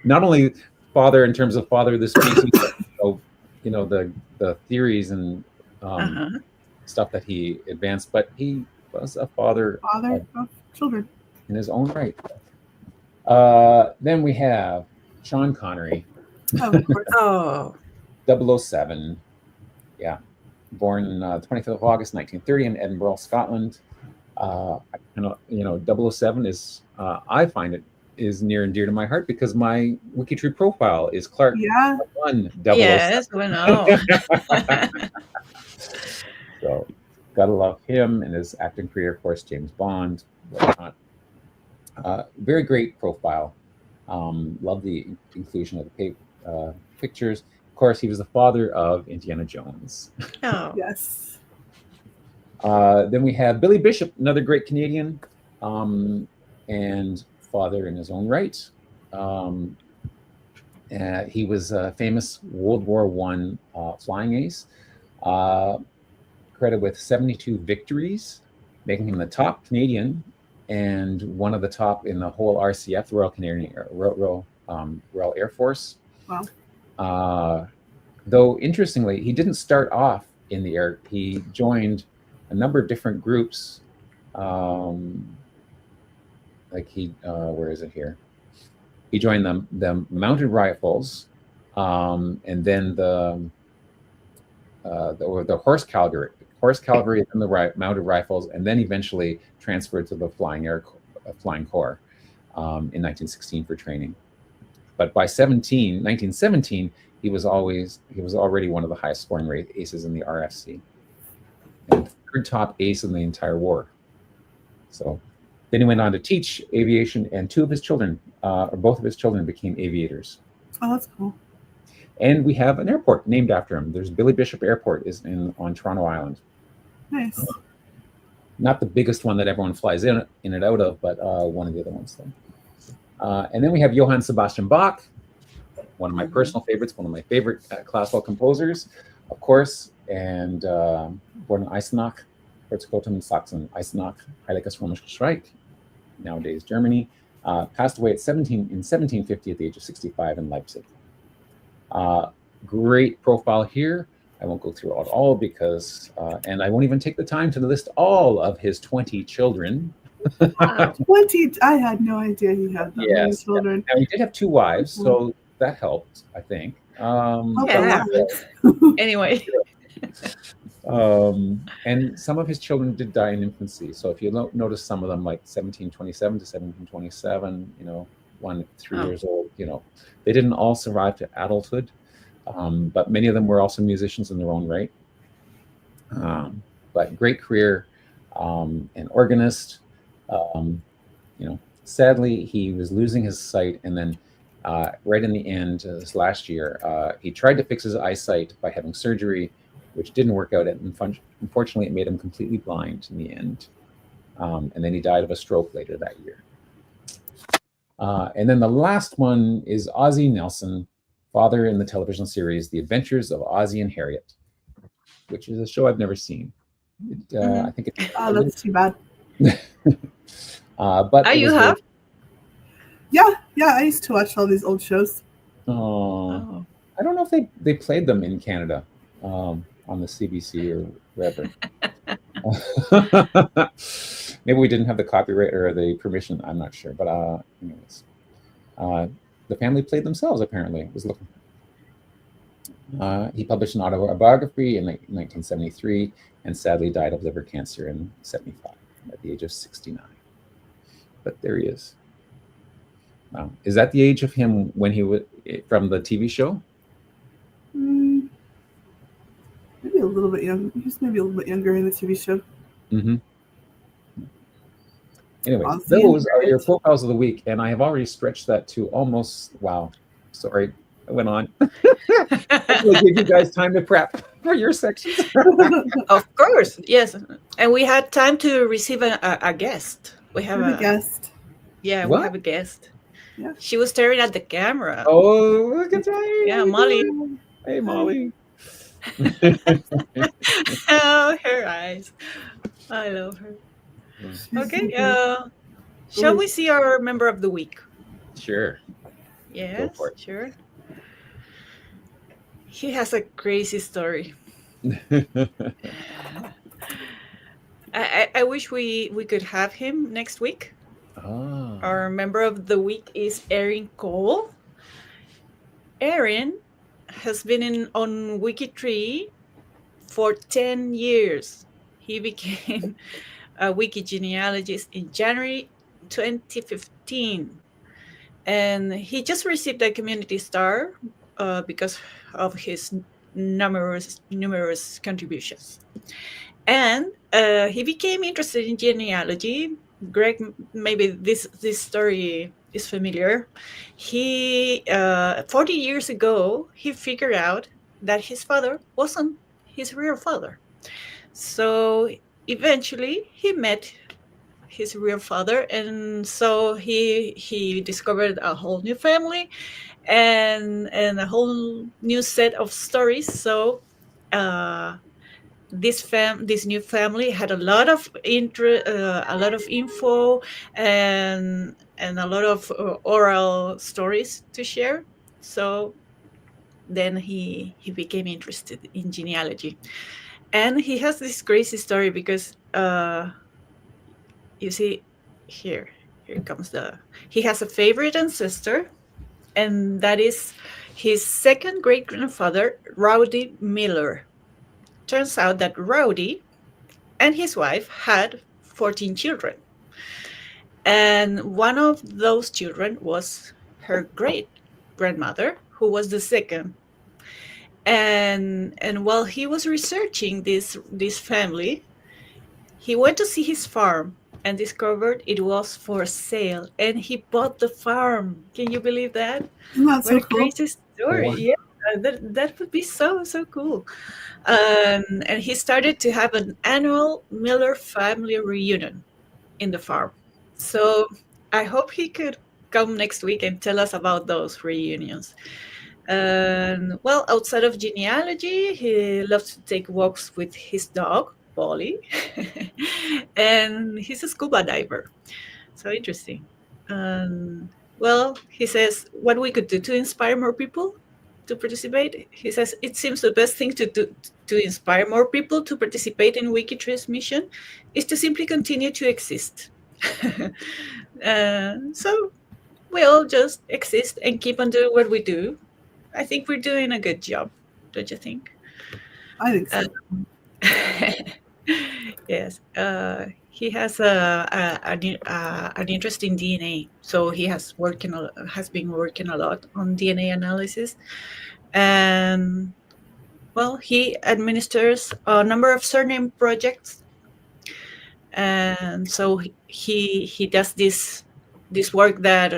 not only father in terms of father of the species, but, the theories and stuff that he advanced, but he was a father of children in his own right. Then we have Sean Connery. Of course. Oh. 007. Yeah. Born 25th of August, 1930 in Edinburgh, Scotland. 007 is, I find it is near and dear to my heart because my WikiTree profile is Clark 1 007. Yes, we know. So, gotta love him and his acting career, of course, James Bond, whatnot. Very great profile. Love the inclusion of the pictures. Of course, he was the father of Indiana Jones. Oh. Yes. Then we have Billy Bishop, another great Canadian, and father in his own right. He was a famous World War I flying ace, credited with 72 victories, making him the top Canadian and one of the top in the whole RCF, the Royal Canadian Royal Air Force. Wow. Though interestingly, he didn't start off in the air. He joined a number of different groups. Where is it here? He joined the Mounted Rifles, and then the Horse Cavalry, and the Mounted Rifles, and then eventually transferred to the Flying Corps in 1916 for training. But by 1917, he was already one of the highest scoring aces in the RFC, and third top ace in the entire war. So then he went on to teach aviation, and both of his children became aviators. Oh, that's cool. And we have an airport named after him. There's Billy Bishop Airport on Toronto Island. Nice. Not the biggest one that everyone flies in and out of, but one of the other ones. And then we have Johann Sebastian Bach, one of my personal favorites, one of my favorite classical composers, of course, and born in Eisenach, Herzogtum Sachsen-Eisenach, Heiliges Römisches Reich, nowadays Germany. Passed away in 1750 at the age of 65 in Leipzig. Great profile here. I won't go through it all because, and I won't even take the time to list all of his 20 children. Wow. 20. I had no idea he had that many children. Now he did have 2 wives, so that helped, I think. Yeah. Anyway. And some of his children did die in infancy. So if you notice some of them, like 1727 to 1727, 1 3 years old, they didn't all survive to adulthood, but many of them were also musicians in their own right. But great career, an organist. Sadly, he was losing his sight, and then right in the end, this last year, he tried to fix his eyesight by having surgery, which didn't work out. And unfortunately, it made him completely blind in the end. And then he died of a stroke later that year. And then the last one is Ozzie Nelson, father in the television series The Adventures of Ozzie and Harriet, which is a show I've never seen. I think it's that's too bad. But you have? Yeah, I used to watch all these old shows. Oh. I don't know if they played them in Canada on the CBC or wherever. Maybe we didn't have the copyright or the permission. I'm not sure. But anyways, the family played themselves, apparently. Was looking. He published an autobiography in 1973 and sadly died of liver cancer in 75 at the age of 69. But there he is. Wow. Is that the age of him when he was from the TV show? Maybe a little bit young. He's maybe a little bit younger in the TV show. Mm-hmm. Anyway, Ozzy those and are your Bert. profiles of the week, and I have already stretched that to almost. Wow. Sorry, I went on. Hopefully, give you guys time to prep for your sections. Of course, yes. And we had time to receive a guest. We have We're the guest. Yeah, we What? have a guest. Yeah. She was staring at the camera. Oh, look at that! Yeah, Molly. Hey, Molly. Oh, her eyes. I love her. Okay. Shall we see our member of the week? Sure. Yes, for it. sure. He has a crazy story. I wish we could have him next week. Ah. Our member of the week is Erin Cole. Erin has been on WikiTree for 10 years. He became a wiki genealogist in January 2015. And he just received a community star because of his numerous contributions. And he became interested in genealogy. Greg, maybe this story is familiar. He 40 years ago, he figured out that his father wasn't his real father. So eventually he met his real father, and so he discovered a whole new family and a whole new set of stories. So this new family had a lot of a lot of info and a lot of oral stories to share. So then he became interested in genealogy, and he has this crazy story because you see here comes he has a favorite ancestor, and that is his second great grandfather, Rowdy Miller. Turns out that Rowdy and his wife had 14 children. And one of those children was her great grandmother, who was the second. And while he was researching this family, he went to see his farm and discovered it was for sale. And he bought the farm. Can you believe that? What a crazy story. Wow. Yeah, that would be so cool. And he started to have an annual Miller family reunion in the farm. So I hope he could come next week and tell us about those reunions. And well, outside of genealogy, he loves to take walks with his dog, Polly, and he's a scuba diver. So interesting. Well, he says what we could do to inspire more people to participate. He says it seems the best thing to do to inspire more people to participate in WikiTree's mission is to simply continue to exist. So we'll just exist and keep on doing what we do. I think we're doing a good job, don't you think? I think so. Yes. He has an interest in DNA, so he has been working a lot on DNA analysis, and well, he administers a number of surname projects, and so he does this work that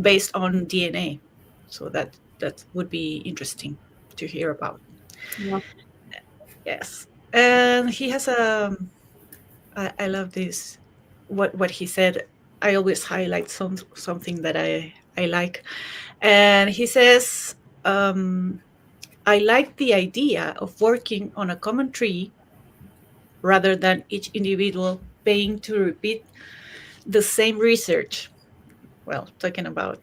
based on DNA, so that would be interesting to hear about. Yeah. Yes. And he has I love this, what he said. I always highlight something that I like. And he says, I like the idea of working on a common tree rather than each individual paying to repeat the same research. Well, talking about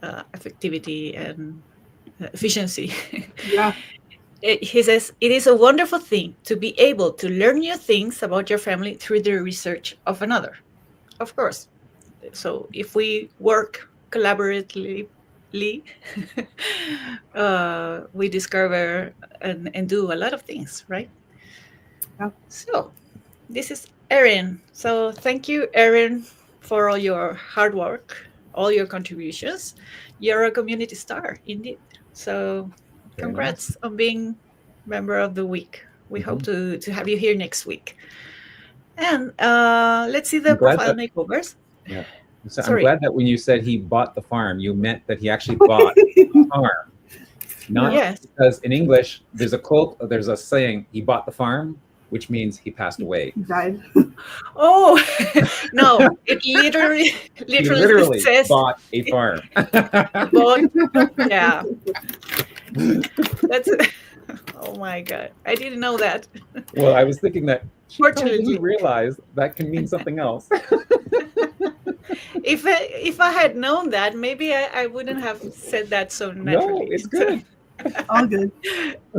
effectivity and efficiency. Yeah. He says, it is a wonderful thing to be able to learn new things about your family through the research of another. Of course. So if we work collaboratively, we discover and do a lot of things, right? Yeah. So this is Erin. So thank you, Erin, for all your hard work all your contributions. You're a community star, indeed. So Very congrats nice. on being member of the week. We hope to have you here next week. And let's see the I'm glad profile that- makeovers. Yeah. So I'm Sorry. glad that when you said he bought the farm, you meant that he actually bought the farm. Not Yes. because in English there's a quote, there's a saying, he bought the farm, which means he passed away. He died. Oh no! It literally He literally says bought a farm. bought. Yeah, that's. Oh my god! I didn't know that. Well, I was thinking that she probably Fortunately. didn't realize that can mean something else. If I had known that, maybe I wouldn't have said that so naturally. No, it's good. All good.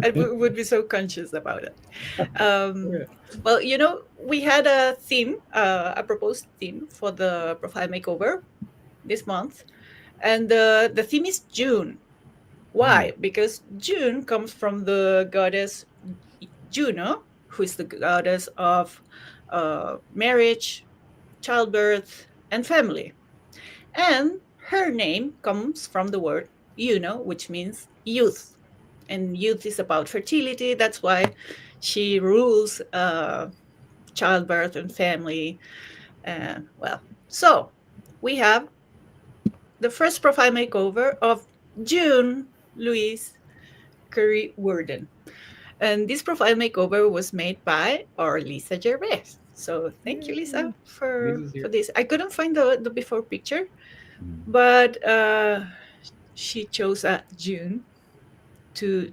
I would be so conscious about it. Yeah. Well, you know, we had a theme, a proposed theme for the profile makeover this month, and the theme is June. Why? Because June comes from the goddess Juno, who is the goddess of marriage, childbirth, and family. And her name comes from the word Juno, which means youth. And youth is about fertility. That's why she rules childbirth and family. Well, so we have the first profile makeover of June Louise Curry Worden. And this profile makeover was made by our Lisa Gervais. So thank you, Lisa, for this. I couldn't find the before picture, but she chose June to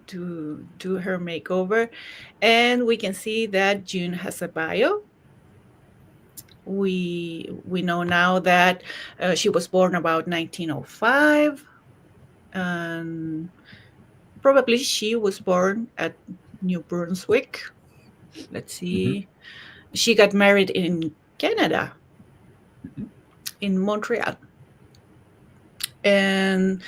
do her makeover. And we can see that June has a bio. We know now that she was born about 1905. And probably she was born at New Brunswick. Let's see. She got married in Canada, in Montreal. And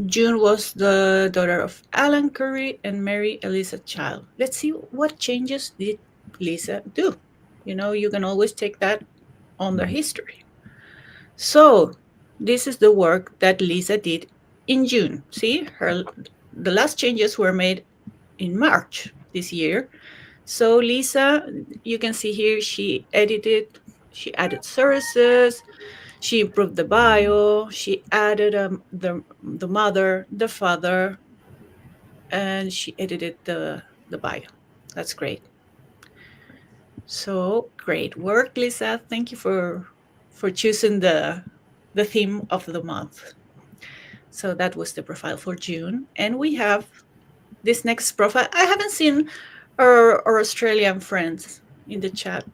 June was the daughter of Alan Curry and Mary Eliza Child. Let's see what changes did Lisa do. You know, you can always take that on the history. So this is the work that Lisa did in June. See, the last changes were made in March this year. So Lisa, you can see here, she edited, she added sources, she improved the bio, she added the mother, the father, and she edited the bio. That's great. So great work, Lisa. Thank you for choosing the theme of the month. So that was the profile for June. And we have this next profile. I haven't seen our Australian friends in the chat.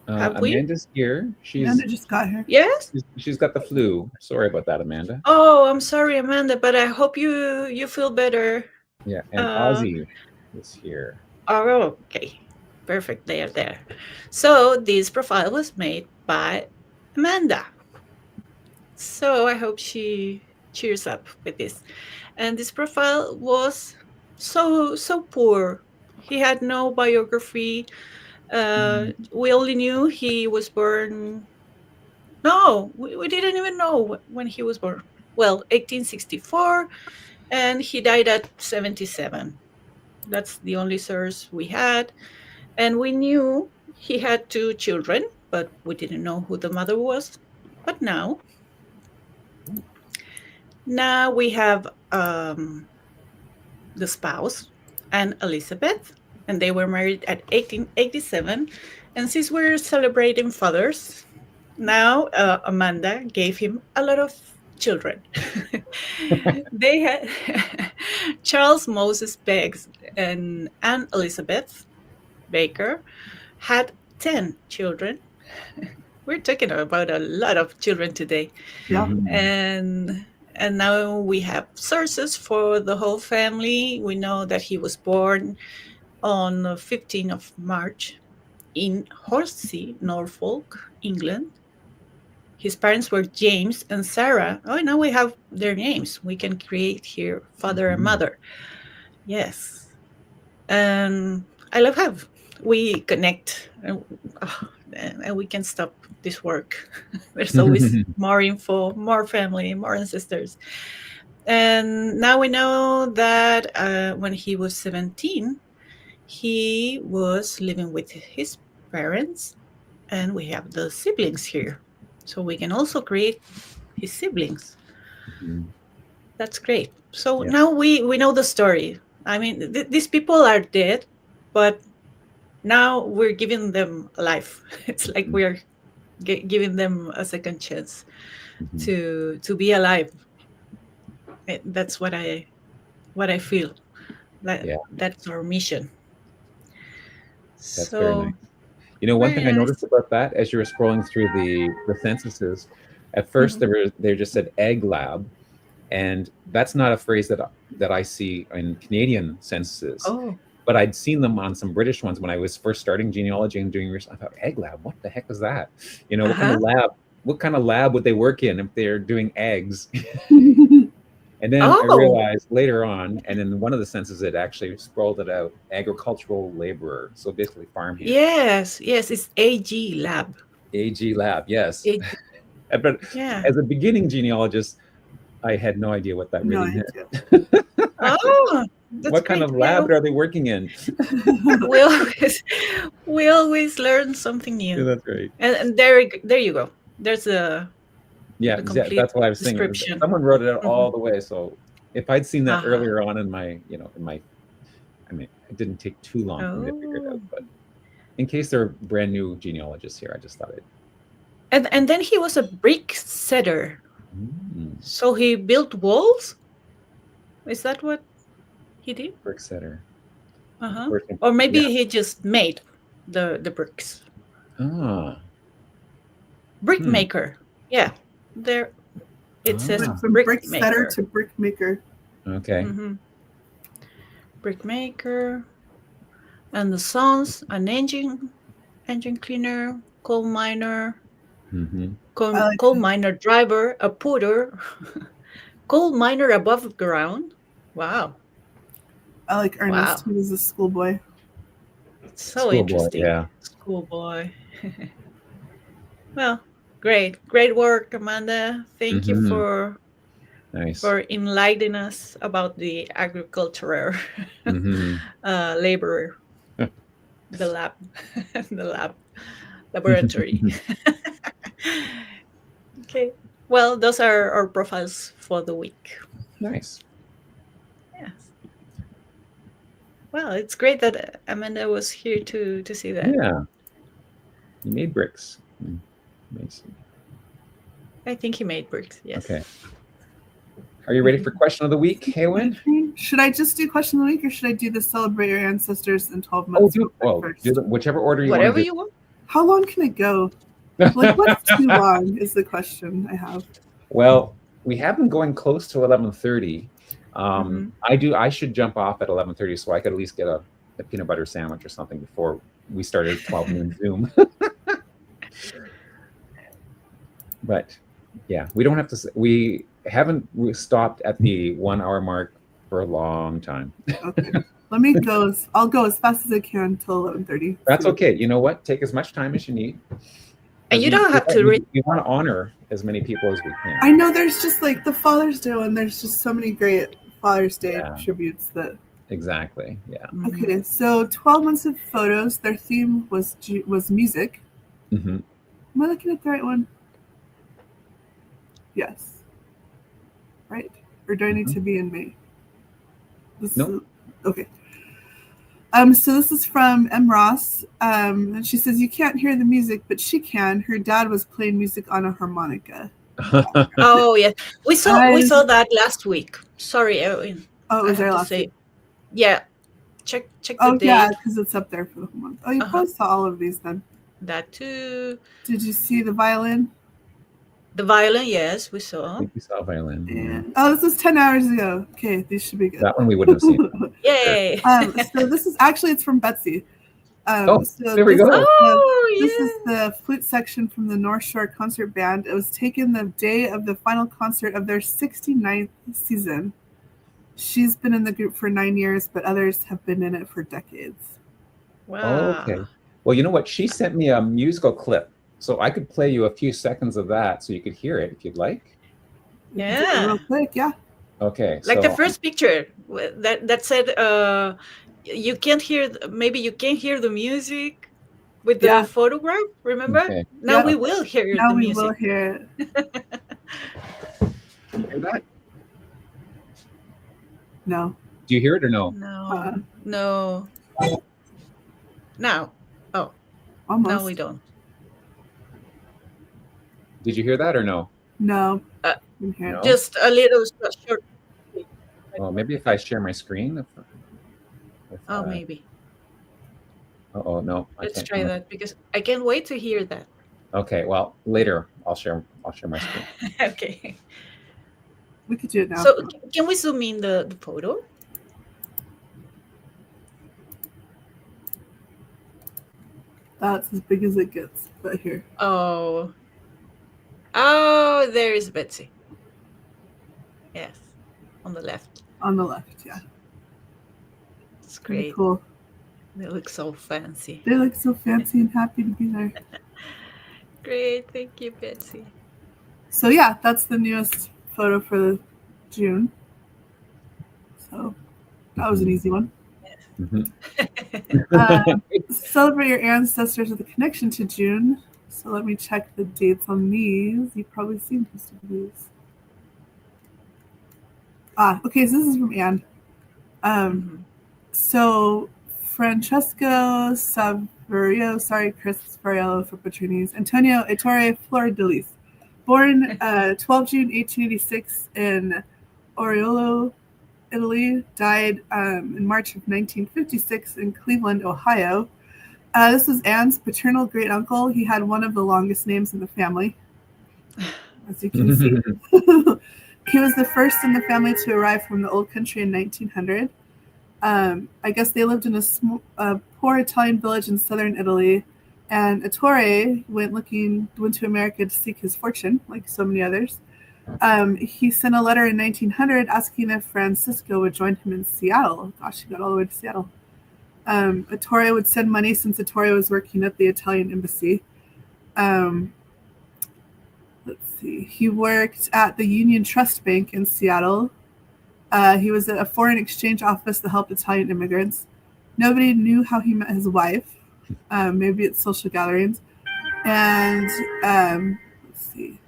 Have we? Amanda's here. Amanda just got here. Yes? She's got the flu. Sorry about that, Amanda. Oh, I'm sorry, Amanda, but I hope you feel better. Yeah, and Ozzy is here. Oh, okay. Perfect. They are there. So this profile was made by Amanda. So I hope she cheers up with this. And this profile was so poor. He had no biography. We only knew he was born. No, we didn't even know when he was born. Well, 1864, and he died at 77. That's the only source we had. And we knew he had 2 children, but we didn't know who the mother was. But now we have the spouse and Elizabeth, and they were married at 1887. And since we're celebrating fathers, now Amanda gave him a lot of children. They had Charles Moses Beggs and Anne Elizabeth Baker had 10 children. We're talking about a lot of children today. Yeah. And now we have sources for the whole family. We know that he was born on the 15th of March in Horsey, Norfolk, England. His parents were James and Sarah. Oh, now we have their names. We can create here father and mother. Yes. And I love how we connect. and we can stop this work. There's always more info, more family, more ancestors. And now we know that when he was 17, he was living with his parents, and we have the siblings here. So we can also create his siblings. Mhm. That's great. So Yeah. now we know the story. I mean, these people are dead, but now we're giving them life. It's like we're giving them a second chance to be alive. That's what I feel. That's our mission. That's very nice. You know, one thing I noticed about that as you were scrolling through the censuses, at first they just said egg lab, and that's not a phrase that I see in Canadian censuses. Oh. But I'd seen them on some British ones when I was first starting genealogy and doing research. I thought, egg lab, what the heck is that? You know, what kind of lab would they work in if they're doing eggs? And then I realized later on, and in one of the censuses, it actually scrolled it out, agricultural laborer. So basically farmhand. Yes, it's AG lab. AG lab, yes. But as a beginning genealogist, I had no idea what that really meant. What kind of lab are they working in? we always learn something new. Yeah, that's great. And there you go. There's a that's what I was thinking. Someone wrote it out all the way. So if I'd seen that earlier on in my, I mean, it didn't take too long for me to figure it out. But in case there are brand new genealogists here, I just thought it. And then he was a brick setter. So he built walls? Is that what he did? Brick setter. Or maybe he just made the bricks. Brick maker. Yeah. There it says from brick setter to brick maker. Okay. Brick maker. And the sons, an engine cleaner, coal miner, coal miner driver, a putter, coal miner above ground. Wow. I like Ernest, who was a schoolboy. So interesting. Yeah. Schoolboy. Well, great work, Amanda. Thank you for enlightening us about the agricultural laborer, the laboratory. Okay. Well, those are our profiles for the week. Nice. Yes. Well, it's great that Amanda was here to see that. Yeah. You made bricks. Amazing. I think he made bricks, yes. Okay. Are you ready for question of the week, Haywin? Should I just do question of the week, or should I do the celebrate your ancestors in 12 months? Do whichever order you want. Whatever you want. How long can it go? Like, what's too long is the question I have. Well, we have been going close to 11:30. I should jump off at 11:30 so I could at least get a peanut butter sandwich or something before we started 12 noon Zoom. But yeah, we don't have to. We haven't stopped at the 1 hour mark for a long time. Okay, let me go. I'll go as fast as I can till 11:30. That's okay. You know what? Take as much time as you need. And you don't have to. We want to honor as many people as we can. I know there's just like the Father's Day, and there's just so many great Father's Day tributes that. Exactly. Yeah. Okay, so 12 months of photos. Their theme was music. Am I looking at the right one? Yes. Right? Or do I need to be in May? No. Okay. So this is from M. Ross. And she says, you can't hear the music, but she can. Her dad was playing music on a harmonica. Oh, yeah. We saw that last week. Sorry, Owen. Oh, it was there last week? Yeah. Check the date. Yeah, because it's up there for the whole month. Oh, you probably saw all of these then. That too. Did you see the violin? The violin, yes, we saw. I think we saw violin. Yeah. Oh, this was 10 hours ago. Okay, these should be good. That one we wouldn't have seen. Yay! So this is actually, it's from Betsy. So there we go. This is the flute section from the North Shore Concert Band. It was taken the day of the final concert of their 69th season. She's been in the group for 9 years, but others have been in it for decades. Wow. Okay. Well, you know what? She sent me a musical clip, so I could play you a few seconds of that so you could hear it if you'd like. Yeah. Real quick, yeah. Okay. Like so, the first picture that said, you can't hear, maybe you can't hear the music with the photograph, remember? Okay. Now we will hear now the we music. will hear it. Can you hear that? No. Do you hear it or no? No. No. Now. Oh. Almost. No, we don't. Did you hear that or no? No. No? Just a little short. Well, maybe if I share my screen. Maybe. Oh no. Let's try that because I can't wait to hear that. Okay. Well, later I'll share my screen. Okay. We could do it now. So can we zoom in the photo? That's as big as it gets, but here. Oh, there is Betsy. Yes, on the left. On the left, yeah. It's great. Pretty cool. They look so fancy. They look so fancy and happy to be there. Great, thank you, Betsy. So yeah, that's the newest photo for June. So that was an easy one. Celebrate your ancestors with a connection to June. So let me check the dates on these. You've probably seen most of these. Okay, so this is from Anne. So Francesco Saverio, sorry, Chris Fariello for butchering, Antonio Ettore Floridelis, born 12 June 1886 in Oriolo, Italy, died in March of 1956 in Cleveland, Ohio. This is Anne's paternal great uncle. He had one of the longest names in the family, as you can see. He was the first in the family to arrive from the old country in 1900. I guess they lived in a poor Italian village in southern Italy, and Ettore went to America to seek his fortune, like so many others. He sent a letter in 1900 asking if Francisco would join him in Seattle. Gosh, he got all the way to Seattle. Ettore would send money since Ettore was working at the Italian embassy. Let's see. He worked at the Union Trust Bank in Seattle. He was at a foreign exchange office that helped Italian immigrants. Nobody knew how he met his wife. Maybe at social gatherings. And let's see.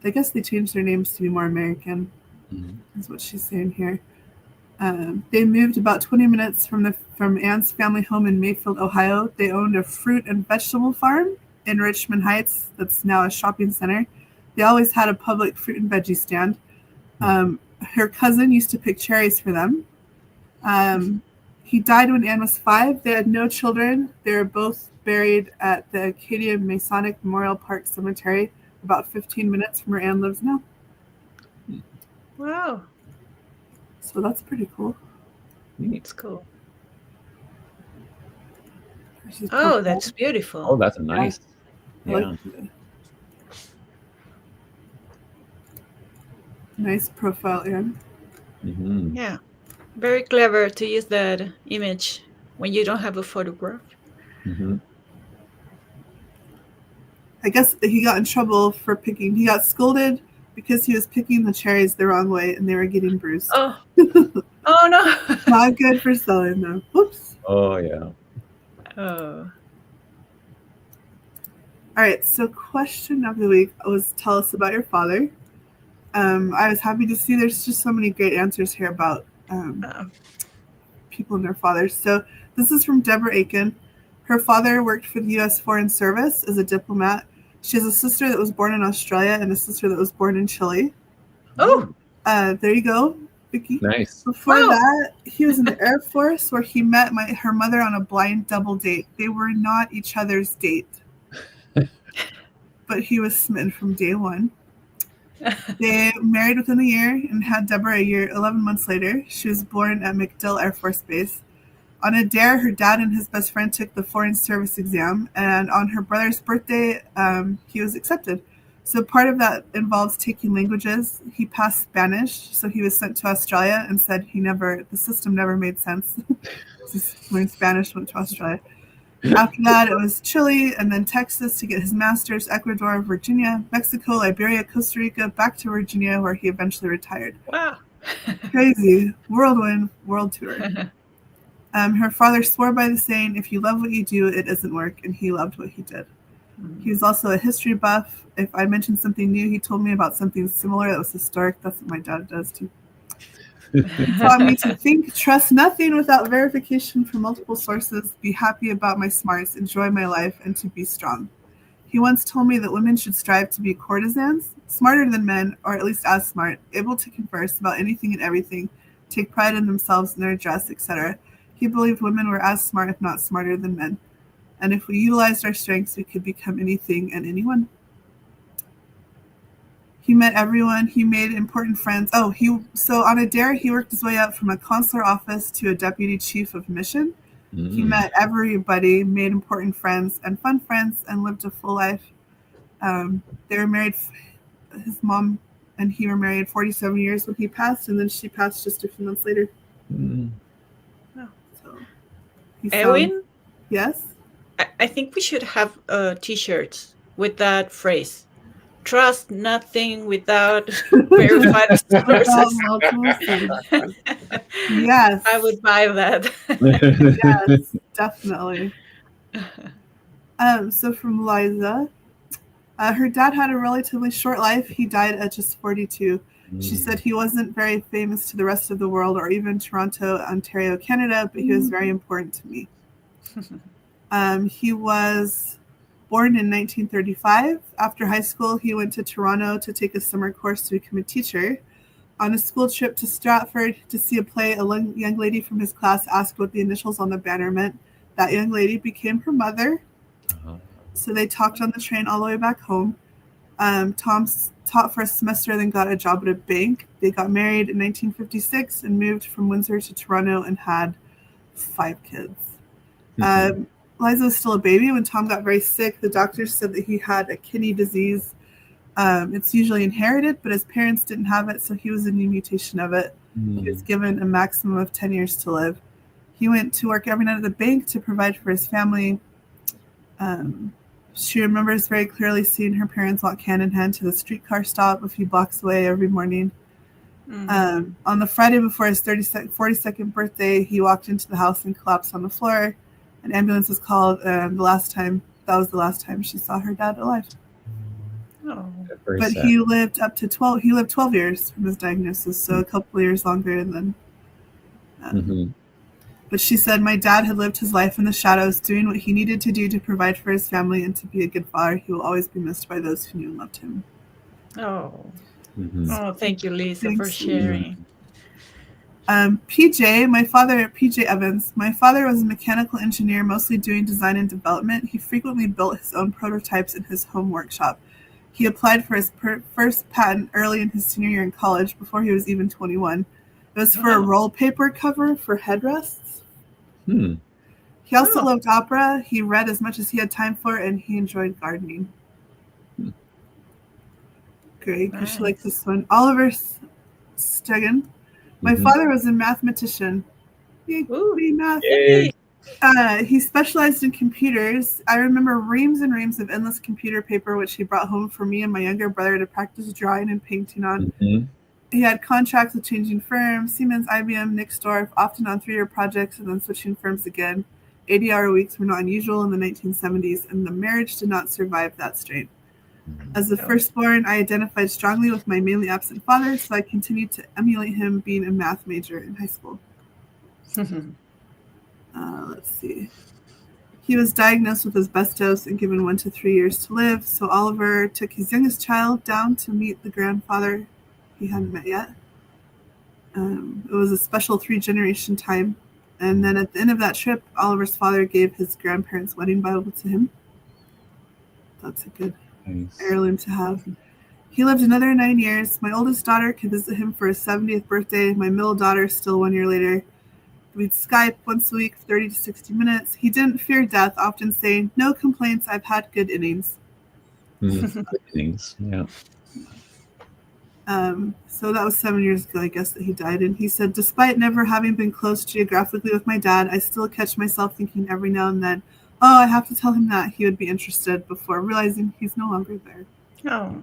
I guess they changed their names to be more American, is what she's saying here. They moved about 20 minutes from Anne's family home in Mayfield, Ohio. They owned a fruit and vegetable farm in Richmond Heights that's now a shopping center. They always had a public fruit and veggie stand. Her cousin used to pick cherries for them. He died when Anne was 5. They had no children. They were both buried at the Acadia Masonic Memorial Park Cemetery, about 15 minutes from where Anne lives now. Wow. So that's pretty cool. It's cool. Oh, that's beautiful. Oh, that's nice. Yeah. Nice profile, Anne. Yeah. Very clever to use that image when you don't have a photograph. I guess he got in trouble for picking. He got scolded because he was picking the cherries the wrong way and they were getting bruised. Oh, oh no. Not good for selling them. Whoops. Oh, yeah. Oh. All right, so question of the week was tell us about your father. I was happy to see there's just so many great answers here about people and their fathers. So this is from Deborah Aiken. Her father worked for the U.S. Foreign Service as a diplomat. She has a sister that was born in Australia and a sister that was born in Chile. Oh. There you go, Vicki. Nice. Before that, he was in the Air Force where he met her mother on a blind double date. They were not each other's date. But he was smitten from day one. They married within a year and had Deborah 11 months later. She was born at MacDill Air Force Base. On a dare, her dad and his best friend took the Foreign Service exam, and on her brother's birthday, he was accepted. So part of that involves taking languages. He passed Spanish, so he was sent to Australia and said the system never made sense. He learned Spanish, went to Australia. After that, it was Chile and then Texas to get his master's, Ecuador, Virginia, Mexico, Liberia, Costa Rica, back to Virginia, where he eventually retired. Wow. Crazy. Whirlwind world tour. Her father swore by the saying, if you love what you do, it isn't work, and he loved what he did. He was also a history buff. If I mentioned something new, he told me about something similar that was historic. That's what my dad does too. Taught me to think, trust nothing without verification from multiple sources, be happy about my smarts, enjoy my life, and to be strong. He once told me that women should strive to be courtesans, smarter than men, or at least as smart, able to converse about anything and everything, take pride in themselves and their dress, etc. He believed women were as smart, if not smarter, than men. And if we utilized our strengths, we could become anything and anyone. He met everyone. He made important friends. So on a dare, he worked his way up from a consular office to a deputy chief of mission. He met everybody, made important friends and fun friends, and lived a full life. They were married. His mom and he were married 47 years when he passed, and then she passed just a few months later. So, Edwin? Yes? I think we should have T-shirts with that phrase. Trust nothing without verified sources. Yes. I would buy that. Yes, definitely. So from Liza, her dad had a relatively short life. He died at just 42. She said he wasn't very famous to the rest of the world or even Toronto, Ontario, Canada, but he was very important to me. He was born in 1935. After high school, he went to Toronto to take a summer course to become a teacher. On a school trip to Stratford to see a play, a young lady from his class asked what the initials on the banner meant. That young lady became her mother. So they talked on the train all the way back home. Tom taught for a semester, then got a job at a bank. They got married in 1956 and moved from Windsor to Toronto and had 5 kids. Liza was still a baby when Tom got very sick. The doctors said that he had a kidney disease. It's usually inherited, but his parents didn't have it, so he was a new mutation of it. He was given a maximum of 10 years to live. He went to work every night at the bank to provide for his family. She remembers very clearly seeing her parents walk hand in hand to the streetcar stop a few blocks away every morning. On the Friday before his 42nd birthday, he walked into the house and collapsed on the floor. An ambulance was called, and that was the last time she saw her dad alive. But sad. He lived up to 12. He lived 12 years from his diagnosis, so a couple of years longer than. But she said, my dad had lived his life in the shadows, doing what he needed to do to provide for his family and to be a good father. He will always be missed by those who knew and loved him. Oh, thank you, Lisa, for sharing. PJ Evans. My father was a mechanical engineer, mostly doing design and development. He frequently built his own prototypes in his home workshop. He applied for his first patent early in his senior year in college, before he was even 21. It was for a roll paper cover for headrests. He also loved opera. He read as much as he had time for, and he enjoyed gardening. Great. Nice. She likes this one. Oliver Stegan. My father was a mathematician. Math. He specialized in computers. I remember reams and reams of endless computer paper, which he brought home for me and my younger brother to practice drawing and painting on. He had contracts with changing firms, Siemens, IBM, Nixdorf, often on 3-year projects and then switching firms again. 80-hour weeks were not unusual in the 1970s, and the marriage did not survive that strain. As the firstborn, I identified strongly with my mainly absent father, so I continued to emulate him being a math major in high school. Let's see. He was diagnosed with asbestos and given 1 to 3 years to live, so Oliver took his youngest child down to meet the grandfather he hadn't met yet. It was a special 3-generation time, and then at the end of that trip, Oliver's father gave his grandparents' wedding Bible to him. That's a good heirloom to have. He lived another 9 years. My oldest daughter could visit him for his 70th birthday. My middle daughter, still 1 year later. We'd Skype once a week, 30 to 60 minutes. He didn't fear death, often saying, no complaints, I've had good innings. Things. Yeah. So that was 7 years ago, I guess, that he died. And he said, despite never having been close geographically with my dad, I still catch myself thinking every now and then, oh, I have to tell him that he would be interested, before realizing he's no longer there. Oh.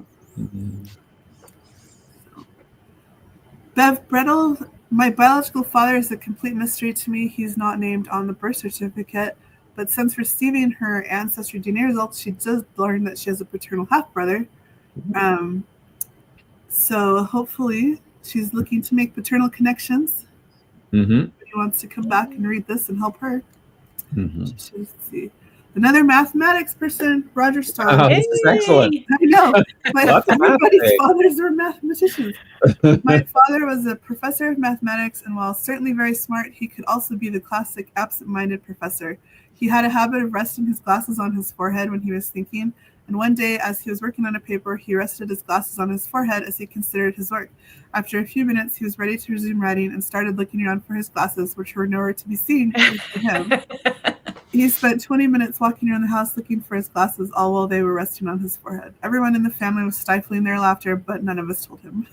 Bev Brettel, my biological father is a complete mystery to me. He's not named on the birth certificate, but since receiving her Ancestry DNA results, she does learn that she has a paternal half-brother. So hopefully she's looking to make paternal connections. He wants to come back and read this and help her. Let's see. Another mathematics person, Roger Starr. Oh, this is excellent. I know. Everybody's fathers are mathematicians. My father was a professor of mathematics, and while certainly very smart, he could also be the classic absent-minded professor. He had a habit of resting his glasses on his forehead when he was thinking, and one day, as he was working on a paper, he rested his glasses on his forehead as he considered his work. After a few minutes, he was ready to resume writing and started looking around for his glasses, which were nowhere to be seen for him. He spent 20 minutes walking around the house looking for his glasses, all while they were resting on his forehead. Everyone in the family was stifling their laughter, but none of us told him.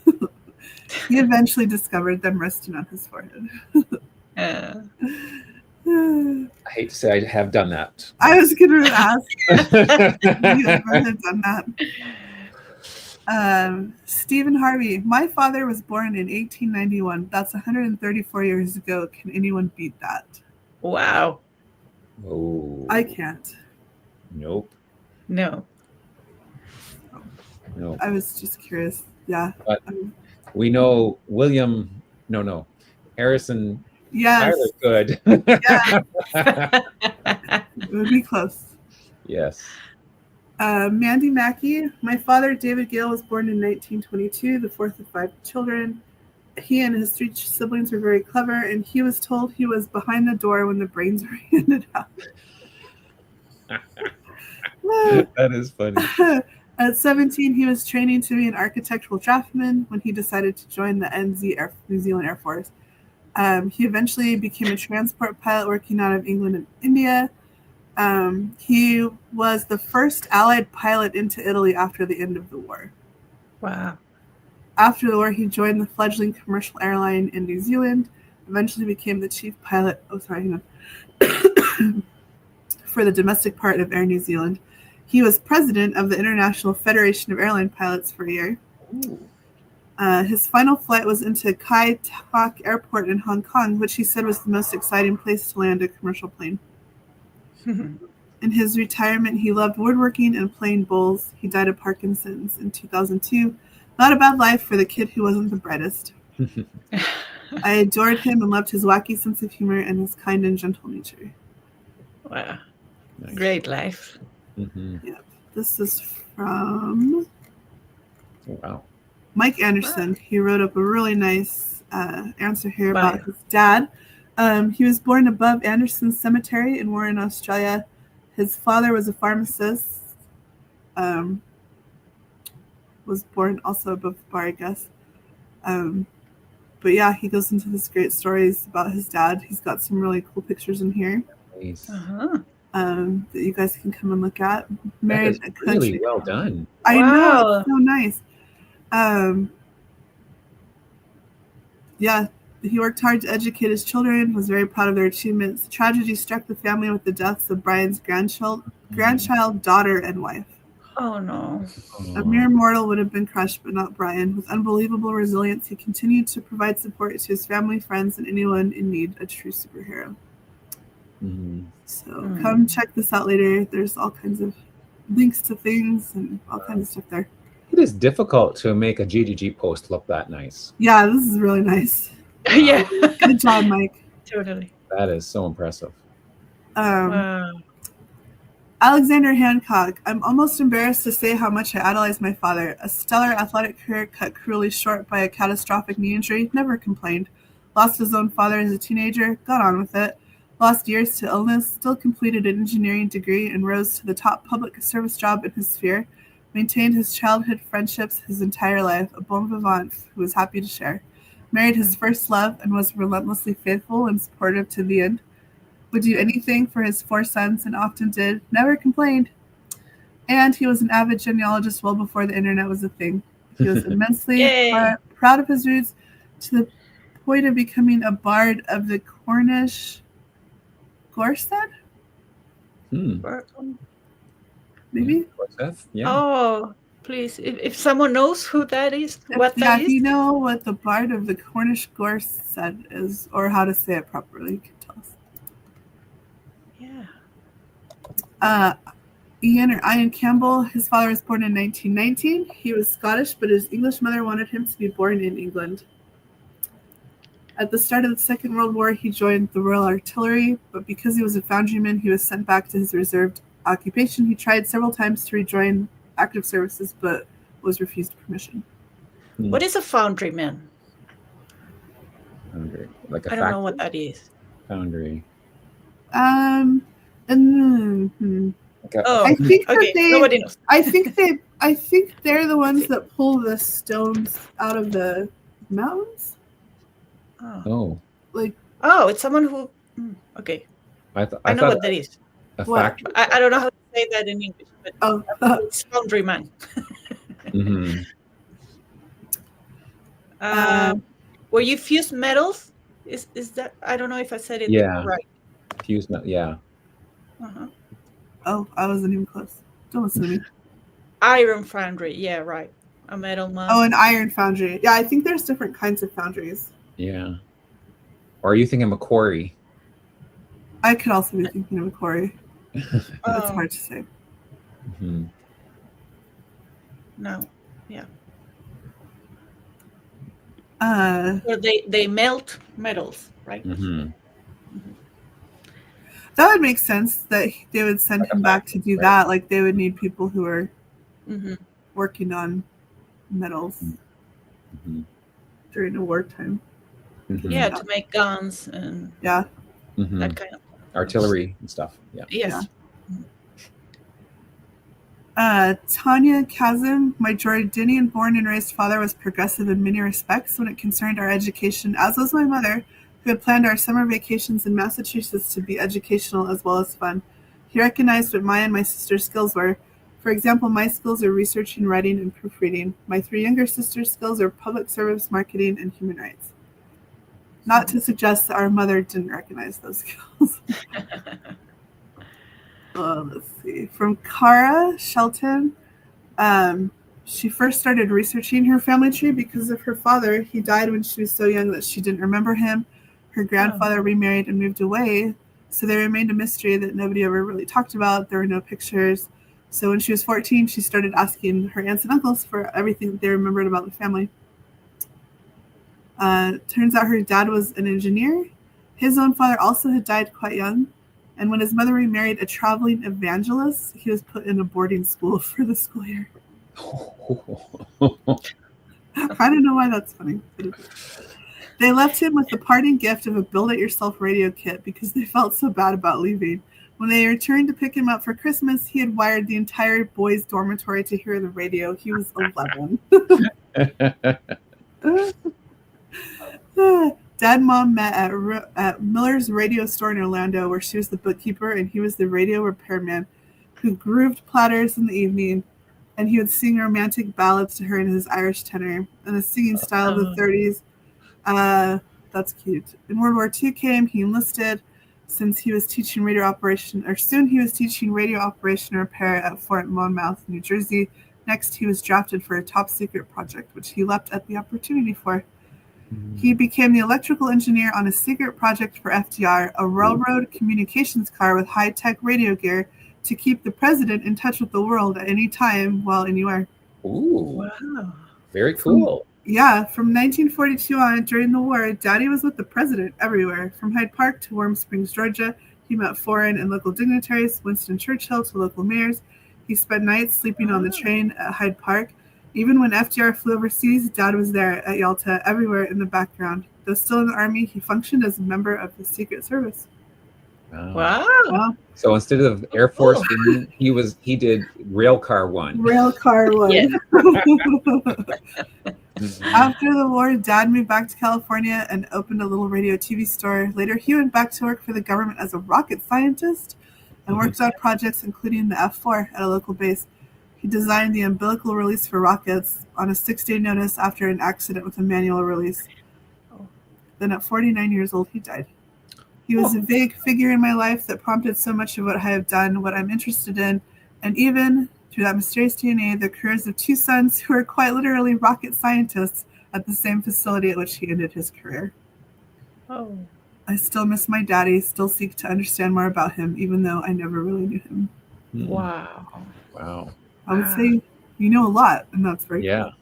He eventually discovered them resting on his forehead. I hate to say I have done that. I was going to ask. You ever have done that? Stephen Harvey. My father was born in 1891. That's 134 years ago. Can anyone beat that? Wow. Oh. I can't. Nope. No. No. I was just curious. Yeah. But we know William. No. Harrison. Yes. Tyler good. Yeah. It would be close. Yes. Mandy Mackey. My father, David Gale, was born in 1922, the fourth of 5 children. He and his 3 siblings were very clever, and he was told he was behind the door when the brains were handed out. That is funny. At 17, he was training to be an architectural draftsman when he decided to join the New Zealand Air Force. He eventually became a transport pilot working out of England and India. He was the first Allied pilot into Italy after the end of the war. Wow. After the war, he joined the fledgling commercial airline in New Zealand, eventually became the chief pilot for the domestic part of Air New Zealand. He was president of the International Federation of Airline Pilots for a year. His final flight was into Kai Tak Airport in Hong Kong, which he said was the most exciting place to land a commercial plane. In his retirement, he loved woodworking and playing bowls. He died of Parkinson's in 2002. Not a bad life for the kid who wasn't the brightest. I adored him and loved his wacky sense of humor and his kind and gentle nature. Wow. Nice. Great life. Yeah. This is from Wow. Mike Anderson. He wrote up a really nice answer here about his dad. He was born above Anderson Cemetery in Warren, Australia. His father was a pharmacist. Was born also above the bar, I guess. But yeah, he goes into this great stories about his dad. He's got some really cool pictures in here. Nice. That you guys can come and look at. Married that is really well done. I know, it's so nice. Yeah, he worked hard to educate his children, was very proud of their achievements. Tragedy struck the family with the deaths of Brian's grandchild, daughter, and wife. Oh, no. A mere mortal would have been crushed, but not Brian. With unbelievable resilience, he continued to provide support to his family, friends, and anyone in need, a true superhero. So come check this out later. There's all kinds of links to things and all kinds of stuff there. It is difficult to make a GGG post look that nice. Yeah, this is really nice. Yeah. Good job, Mike. Totally. That is so impressive. Wow. Alexander Hancock. I'm almost embarrassed to say how much I idolized my father. A stellar athletic career cut cruelly short by a catastrophic knee injury. Never complained. Lost his own father as a teenager. Got on with it. Lost years to illness. Still completed an engineering degree and rose to the top public service job in his sphere. Maintained his childhood friendships his entire life. A bon vivant who was happy to share. Married his first love and was relentlessly faithful and supportive to the end. Would do anything for his 4 sons and often did. Never complained. And he was an avid genealogist well before the internet was a thing. He was immensely Yay. proud of his roots to the point of becoming a bard of the Cornish Gorsedd? Maybe? Yeah. Oh, please. If someone knows who that is, what that is. If you know what the bard of the Cornish Gorsedd is, or how to say it properly, you can tell us. Yeah. Ian Campbell, his father was born in 1919. He was Scottish, but his English mother wanted him to be born in England. At the start of the Second World War, he joined the Royal Artillery, but because he was a foundryman, he was sent back to his reserved occupation. He tried several times to rejoin active services, but was refused permission. What is a foundryman? Foundry. Like a I don't know what that is. Foundry. Oh, I think okay. Nobody knows. I think they're the ones that pull the stones out of the mountains. Oh. It's someone who. Okay. I know what that is. A factory. I don't know how to say that in English, but it's foundryman. Where you fuse metals? Is that? I don't know if I said it right. Fuse metal. Yeah. Oh, I wasn't even close. Don't listen to me. Iron foundry. Yeah, right. A metal man. Oh, an iron foundry. Yeah, I think there's different kinds of foundries. Yeah. Or are you thinking of a quarry? I could also be thinking of a quarry. That's hard to say. No. Yeah. So they melt metals, right? That would make sense that they would send him back to do that. Like they would need people who are working on metals during a wartime. Yeah, to make guns and that kind of artillery and stuff. Yeah. Yes. Tanya Kazim, my Jordanian born and raised father, was progressive in many respects when it concerned our education, as was my mother, who had planned our summer vacations in Massachusetts to be educational as well as fun. He recognized what my and my sister's skills were. For example, my skills are researching, writing, and proofreading. My 3 younger sisters' skills are public service, marketing, and human rights. Not to suggest that our mother didn't recognize those skills. Let's see. From Cara Shelton, she first started researching her family tree because of her father. He died when she was so young that she didn't remember him. Her grandfather remarried and moved away, so they remained a mystery that nobody ever really talked about. There were no pictures. So when she was 14, she started asking her aunts and uncles for everything that they remembered about the family. Turns out her dad was an engineer. His own father also had died quite young. And when his mother remarried a traveling evangelist, he was put in a boarding school for the school year. I don't know why that's funny. They left him with the parting gift of a build-it-yourself radio kit because they felt so bad about leaving. When they returned to pick him up for Christmas, he had wired the entire boys' dormitory to hear the radio. He was 11. Dad and Mom met at Miller's radio store in Orlando, where she was the bookkeeper and he was the radio repairman who grooved platters in the evening, and he would sing romantic ballads to her in his Irish tenor and the singing style of the 30s. That's cute. When World War II came, he enlisted soon he was teaching radio operation repair at Fort Monmouth, New Jersey. Next, he was drafted for a top secret project, which he leapt at the opportunity for. He became the electrical engineer on a secret project for FDR, a railroad communications car with high-tech radio gear to keep the president in touch with the world at any time, while anywhere. Ooh, wow. Very cool. From 1942 on, during the war, Daddy was with the president everywhere. From Hyde Park to Warm Springs, Georgia, he met foreign and local dignitaries, Winston Churchill to local mayors. He spent nights sleeping on the train at Hyde Park. Even when FDR flew overseas, Dad was there at Yalta, everywhere in the background. Though still in the Army, he functioned as a member of the Secret Service. Wow. So instead of Air Force One, he did Railcar One. Railcar One. After the war, Dad moved back to California and opened a little radio TV store. Later, he went back to work for the government as a rocket scientist and worked on projects including the F-4 at a local base. He designed the umbilical release for rockets on a 6-day notice after an accident with a manual release. Then at 49 years old, he died. He was a vague figure in my life that prompted so much of what I have done, what I'm interested in, and even, through that mysterious DNA, the careers of 2 sons who are quite literally rocket scientists at the same facility at which he ended his career. Oh. I still miss my daddy, still seek to understand more about him, even though I never really knew him. Wow. Wow. I would say you know a lot, and that's very cool.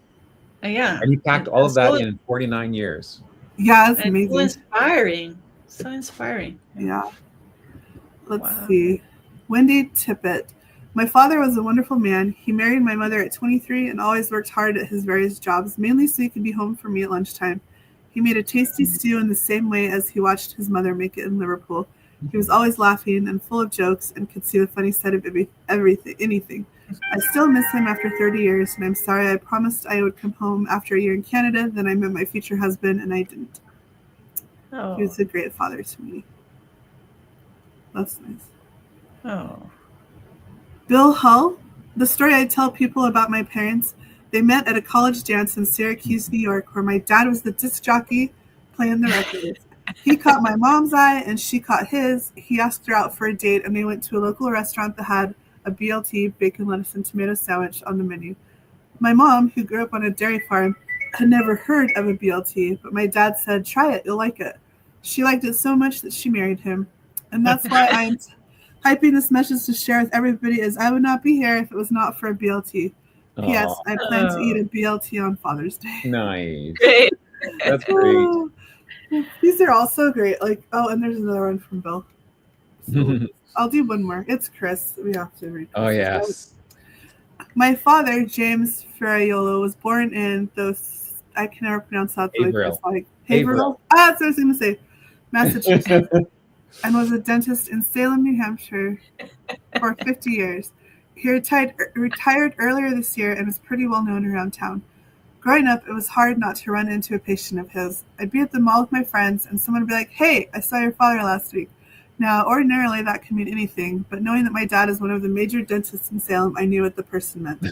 Yeah. And he packed all of that in 49 years. Yeah, that's amazing. So inspiring. So inspiring. Yeah. Let's see. Wendy Tippett. My father was a wonderful man. He married my mother at 23 and always worked hard at his various jobs, mainly so he could be home for me at lunchtime. He made a tasty stew in the same way as he watched his mother make it in Liverpool. He was always laughing and full of jokes and could see the funny side of anything. I still miss him after 30 years, and I'm sorry I promised I would come home after a year in Canada. Then I met my future husband, and I didn't. Oh. He was a great father to me. That's nice. Oh. Bill Hull. The story I tell people about my parents. They met at a college dance in Syracuse, New York, where my dad was the disc jockey playing the records. He caught my mom's eye, and she caught his. He asked her out for a date, and they went to a local restaurant that had a BLT, bacon, lettuce, and tomato sandwich on the menu. My mom, who grew up on a dairy farm, had never heard of a BLT, but my dad said, "Try it, you'll like it." She liked it so much that she married him. And that's why I'm typing this message to share with everybody, as I would not be here if it was not for a BLT. P.S. I plan to eat a BLT on Father's Day. Nice. Great. That's great. These are all so great. And there's another one from Bill. So I'll do one more. It's Chris. We have to read Chris. Oh, yes. My father, James Ferraiolo, was born in I can never pronounce that. Haverhill. That's what I was going to say. Massachusetts. And was a dentist in Salem, New Hampshire for 50 years. He retired earlier this year and was pretty well known around town. Growing up, it was hard not to run into a patient of his. I'd be at the mall with my friends, and someone would be like, "Hey, I saw your father last week." Now, ordinarily, that can mean anything, but knowing that my dad is one of the major dentists in Salem, I knew what the person meant.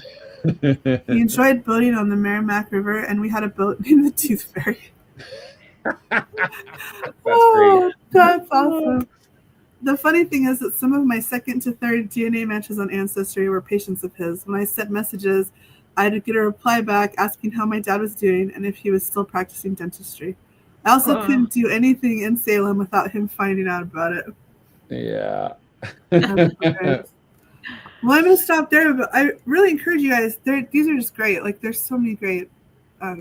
He enjoyed boating on the Merrimack River, and we had a boat named the Tooth Fairy. That's great. That's awesome. The funny thing is that some of my second to third DNA matches on Ancestry were patients of his. When I sent messages, I'd get a reply back asking how my dad was doing and if he was still practicing dentistry. I also couldn't do anything in Salem without him finding out about it. Yeah. Well, I'm going to stop there, but I really encourage you guys. These are just great. Like, there's so many great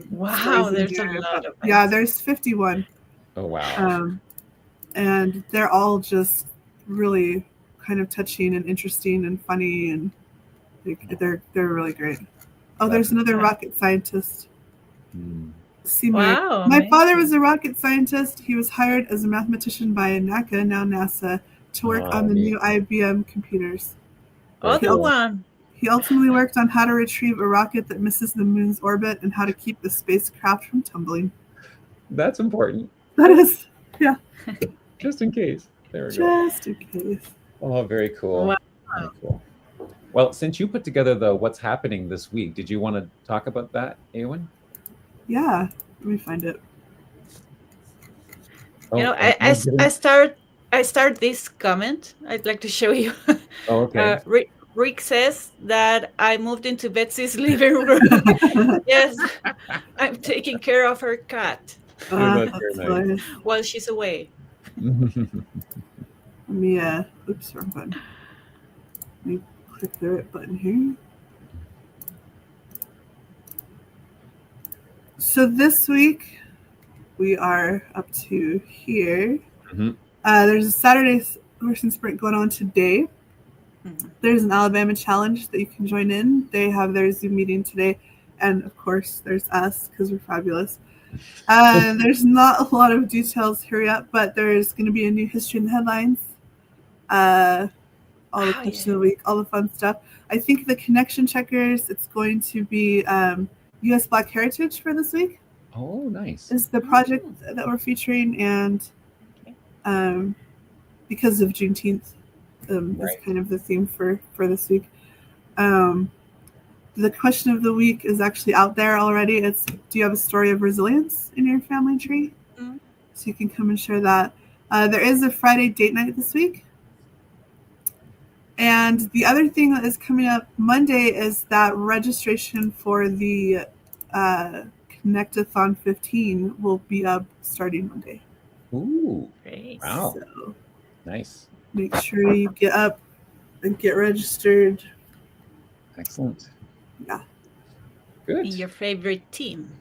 wow, there's a lot of Yeah, there's 51. Oh, wow. And they're all just really kind of touching and interesting and funny, and they're really great. Oh, there's another rocket scientist. Wow, my father was a rocket scientist. He was hired as a mathematician by NACA, now NASA, to work on the new IBM computers. Other one. He ultimately worked on how to retrieve a rocket that misses the moon's orbit and how to keep the spacecraft from tumbling. That's important. That is, yeah. Just in case. There we go. Just in case. Oh, very cool. Wow. Very cool. Well, since you put together the what's happening this week, did you want to talk about that, Eowyn? Yeah, let me find it. I start this comment. I'd like to show you. Oh, okay. Rick says that I moved into Betsy's living room. Yes, I'm taking care of her cat That's very nice. while she's away. Let me, oops, wrong button. Let me click the right button here. So this week, we are up to here. There's a Saturday horse sprint going on today. There's an Alabama challenge that you can join in. They have their Zoom meeting today. And of course, there's us because we're fabulous. There's not a lot of details here yet, but there's going to be a new history in the headlines. All the question of the week, all the fun stuff. I think the connection checkers, it's going to be U.S. Black Heritage for this week. Oh, nice. Is the project that we're featuring, and because of Juneteenth, is kind of the theme for this week. the question of the week is actually out there already. It's, do you have a story of resilience in your family tree? Mm. So you can come and share that. There is a Friday date night this week. And the other thing that is coming up Monday is that registration for the Connect-a-thon 15 will be up starting Monday. Ooh, Great. wow. So Nice. make sure you get up and get registered. Excellent. Yeah. Good. Be your favorite team.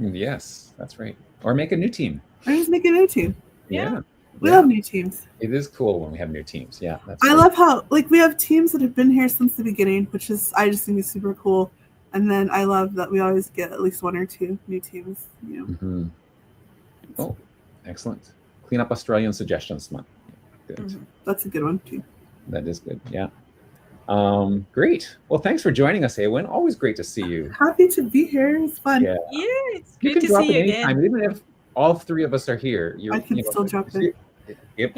Yes, that's right. Or make a new team. Or just make a new team. Yeah. We love new teams. It is cool when we have new teams. Yeah, that's I great. love how, like, we have teams that have been here since the beginning, which is, I just think is super cool. And then I love that we always get at least one or two new teams. You know. Mm-hmm. Oh, excellent. Clean up Australian suggestions month. Good. Mm-hmm. That's a good one too. That is good. Yeah. Great. Well, thanks for joining us, Awen. Always great to see you. Happy to be here. It's fun. Yeah. It's You great can to drop see it you anytime, again. even if all three of us are here. I can still drop it.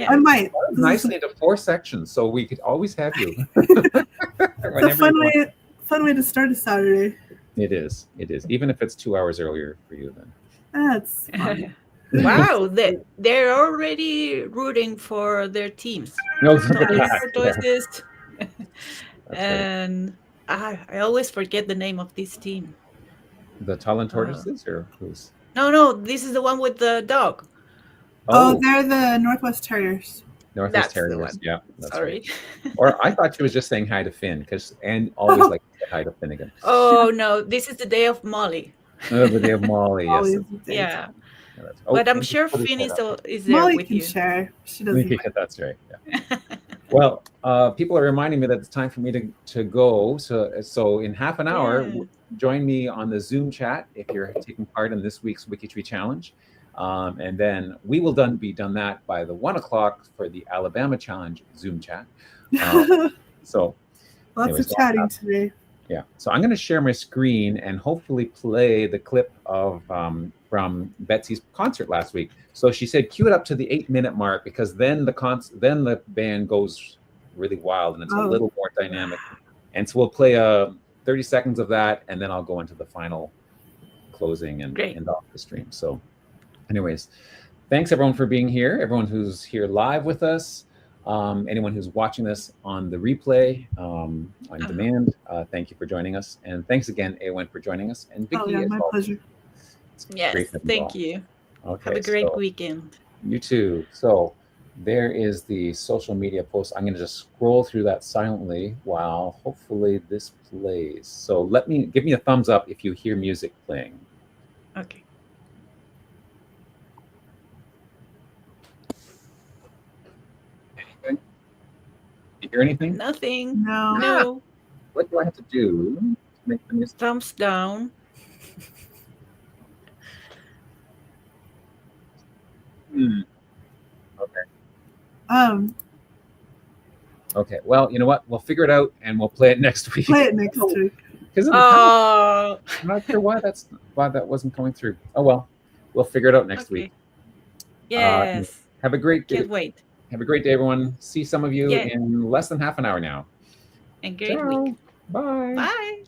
I might. Nicely into 4 sections, so we could always have you. It's a fun way to start a Saturday. It is. It is. Even if it's 2 hours earlier for you, then. That's fun. Wow, they're already rooting for their teams. No, Tortoises. Right. And I always forget the name of this team. The Talon Tortoises or who's? No, this is the one with the dog. Oh, they're the Northwest Terriers. Northwest Terriers. Yeah, that's Sorry. Right. Or I thought she was just saying hi to Finn because Anne always likes to say hi to Finnegan. Oh no, this is the day of Molly. Oh, the day of Molly. Yes. Yeah. Oh, but I'm sure Finn is there Molly with can you. Share. She doesn't. Yeah, that's right. Yeah. Well, people are reminding me that it's time for me to go. So in half an hour, join me on the Zoom chat if you're taking part in this week's WikiTree challenge. And then we will be done that by the 1 o'clock for the Alabama challenge Zoom chat. So lots of chatting today. Yeah. So I'm going to share my screen and hopefully play the clip of from Betsy's concert last week. So she said, cue it up to the 8-minute mark because then the band goes really wild and it's a little more dynamic. And so we'll play 30 seconds of that, and then I'll go into the final closing and end off the stream. So anyways, thanks everyone for being here. Everyone who's here live with us. Anyone who's watching this on the replay on demand, thank you for joining us. And thanks again, Awen, for joining us. And Vicki, my pleasure. Yes, thank you. Okay, have a great weekend. You too. So there is the social media post. I'm going to just scroll through that silently while hopefully this plays. So give me a thumbs up if you hear music playing. Okay. Anything? You hear anything? Nothing. No. What do I have to do to make the music? Thumbs down. Okay. Okay. Well, you know what? We'll figure it out and we'll play it next week. Play it next week. I'm not sure why that wasn't coming through. Oh well, we'll figure it out next week. Yes. Have a great day. Can't wait. Have a great day, everyone. See some of you in less than half an hour now. And great week. Bye. Bye.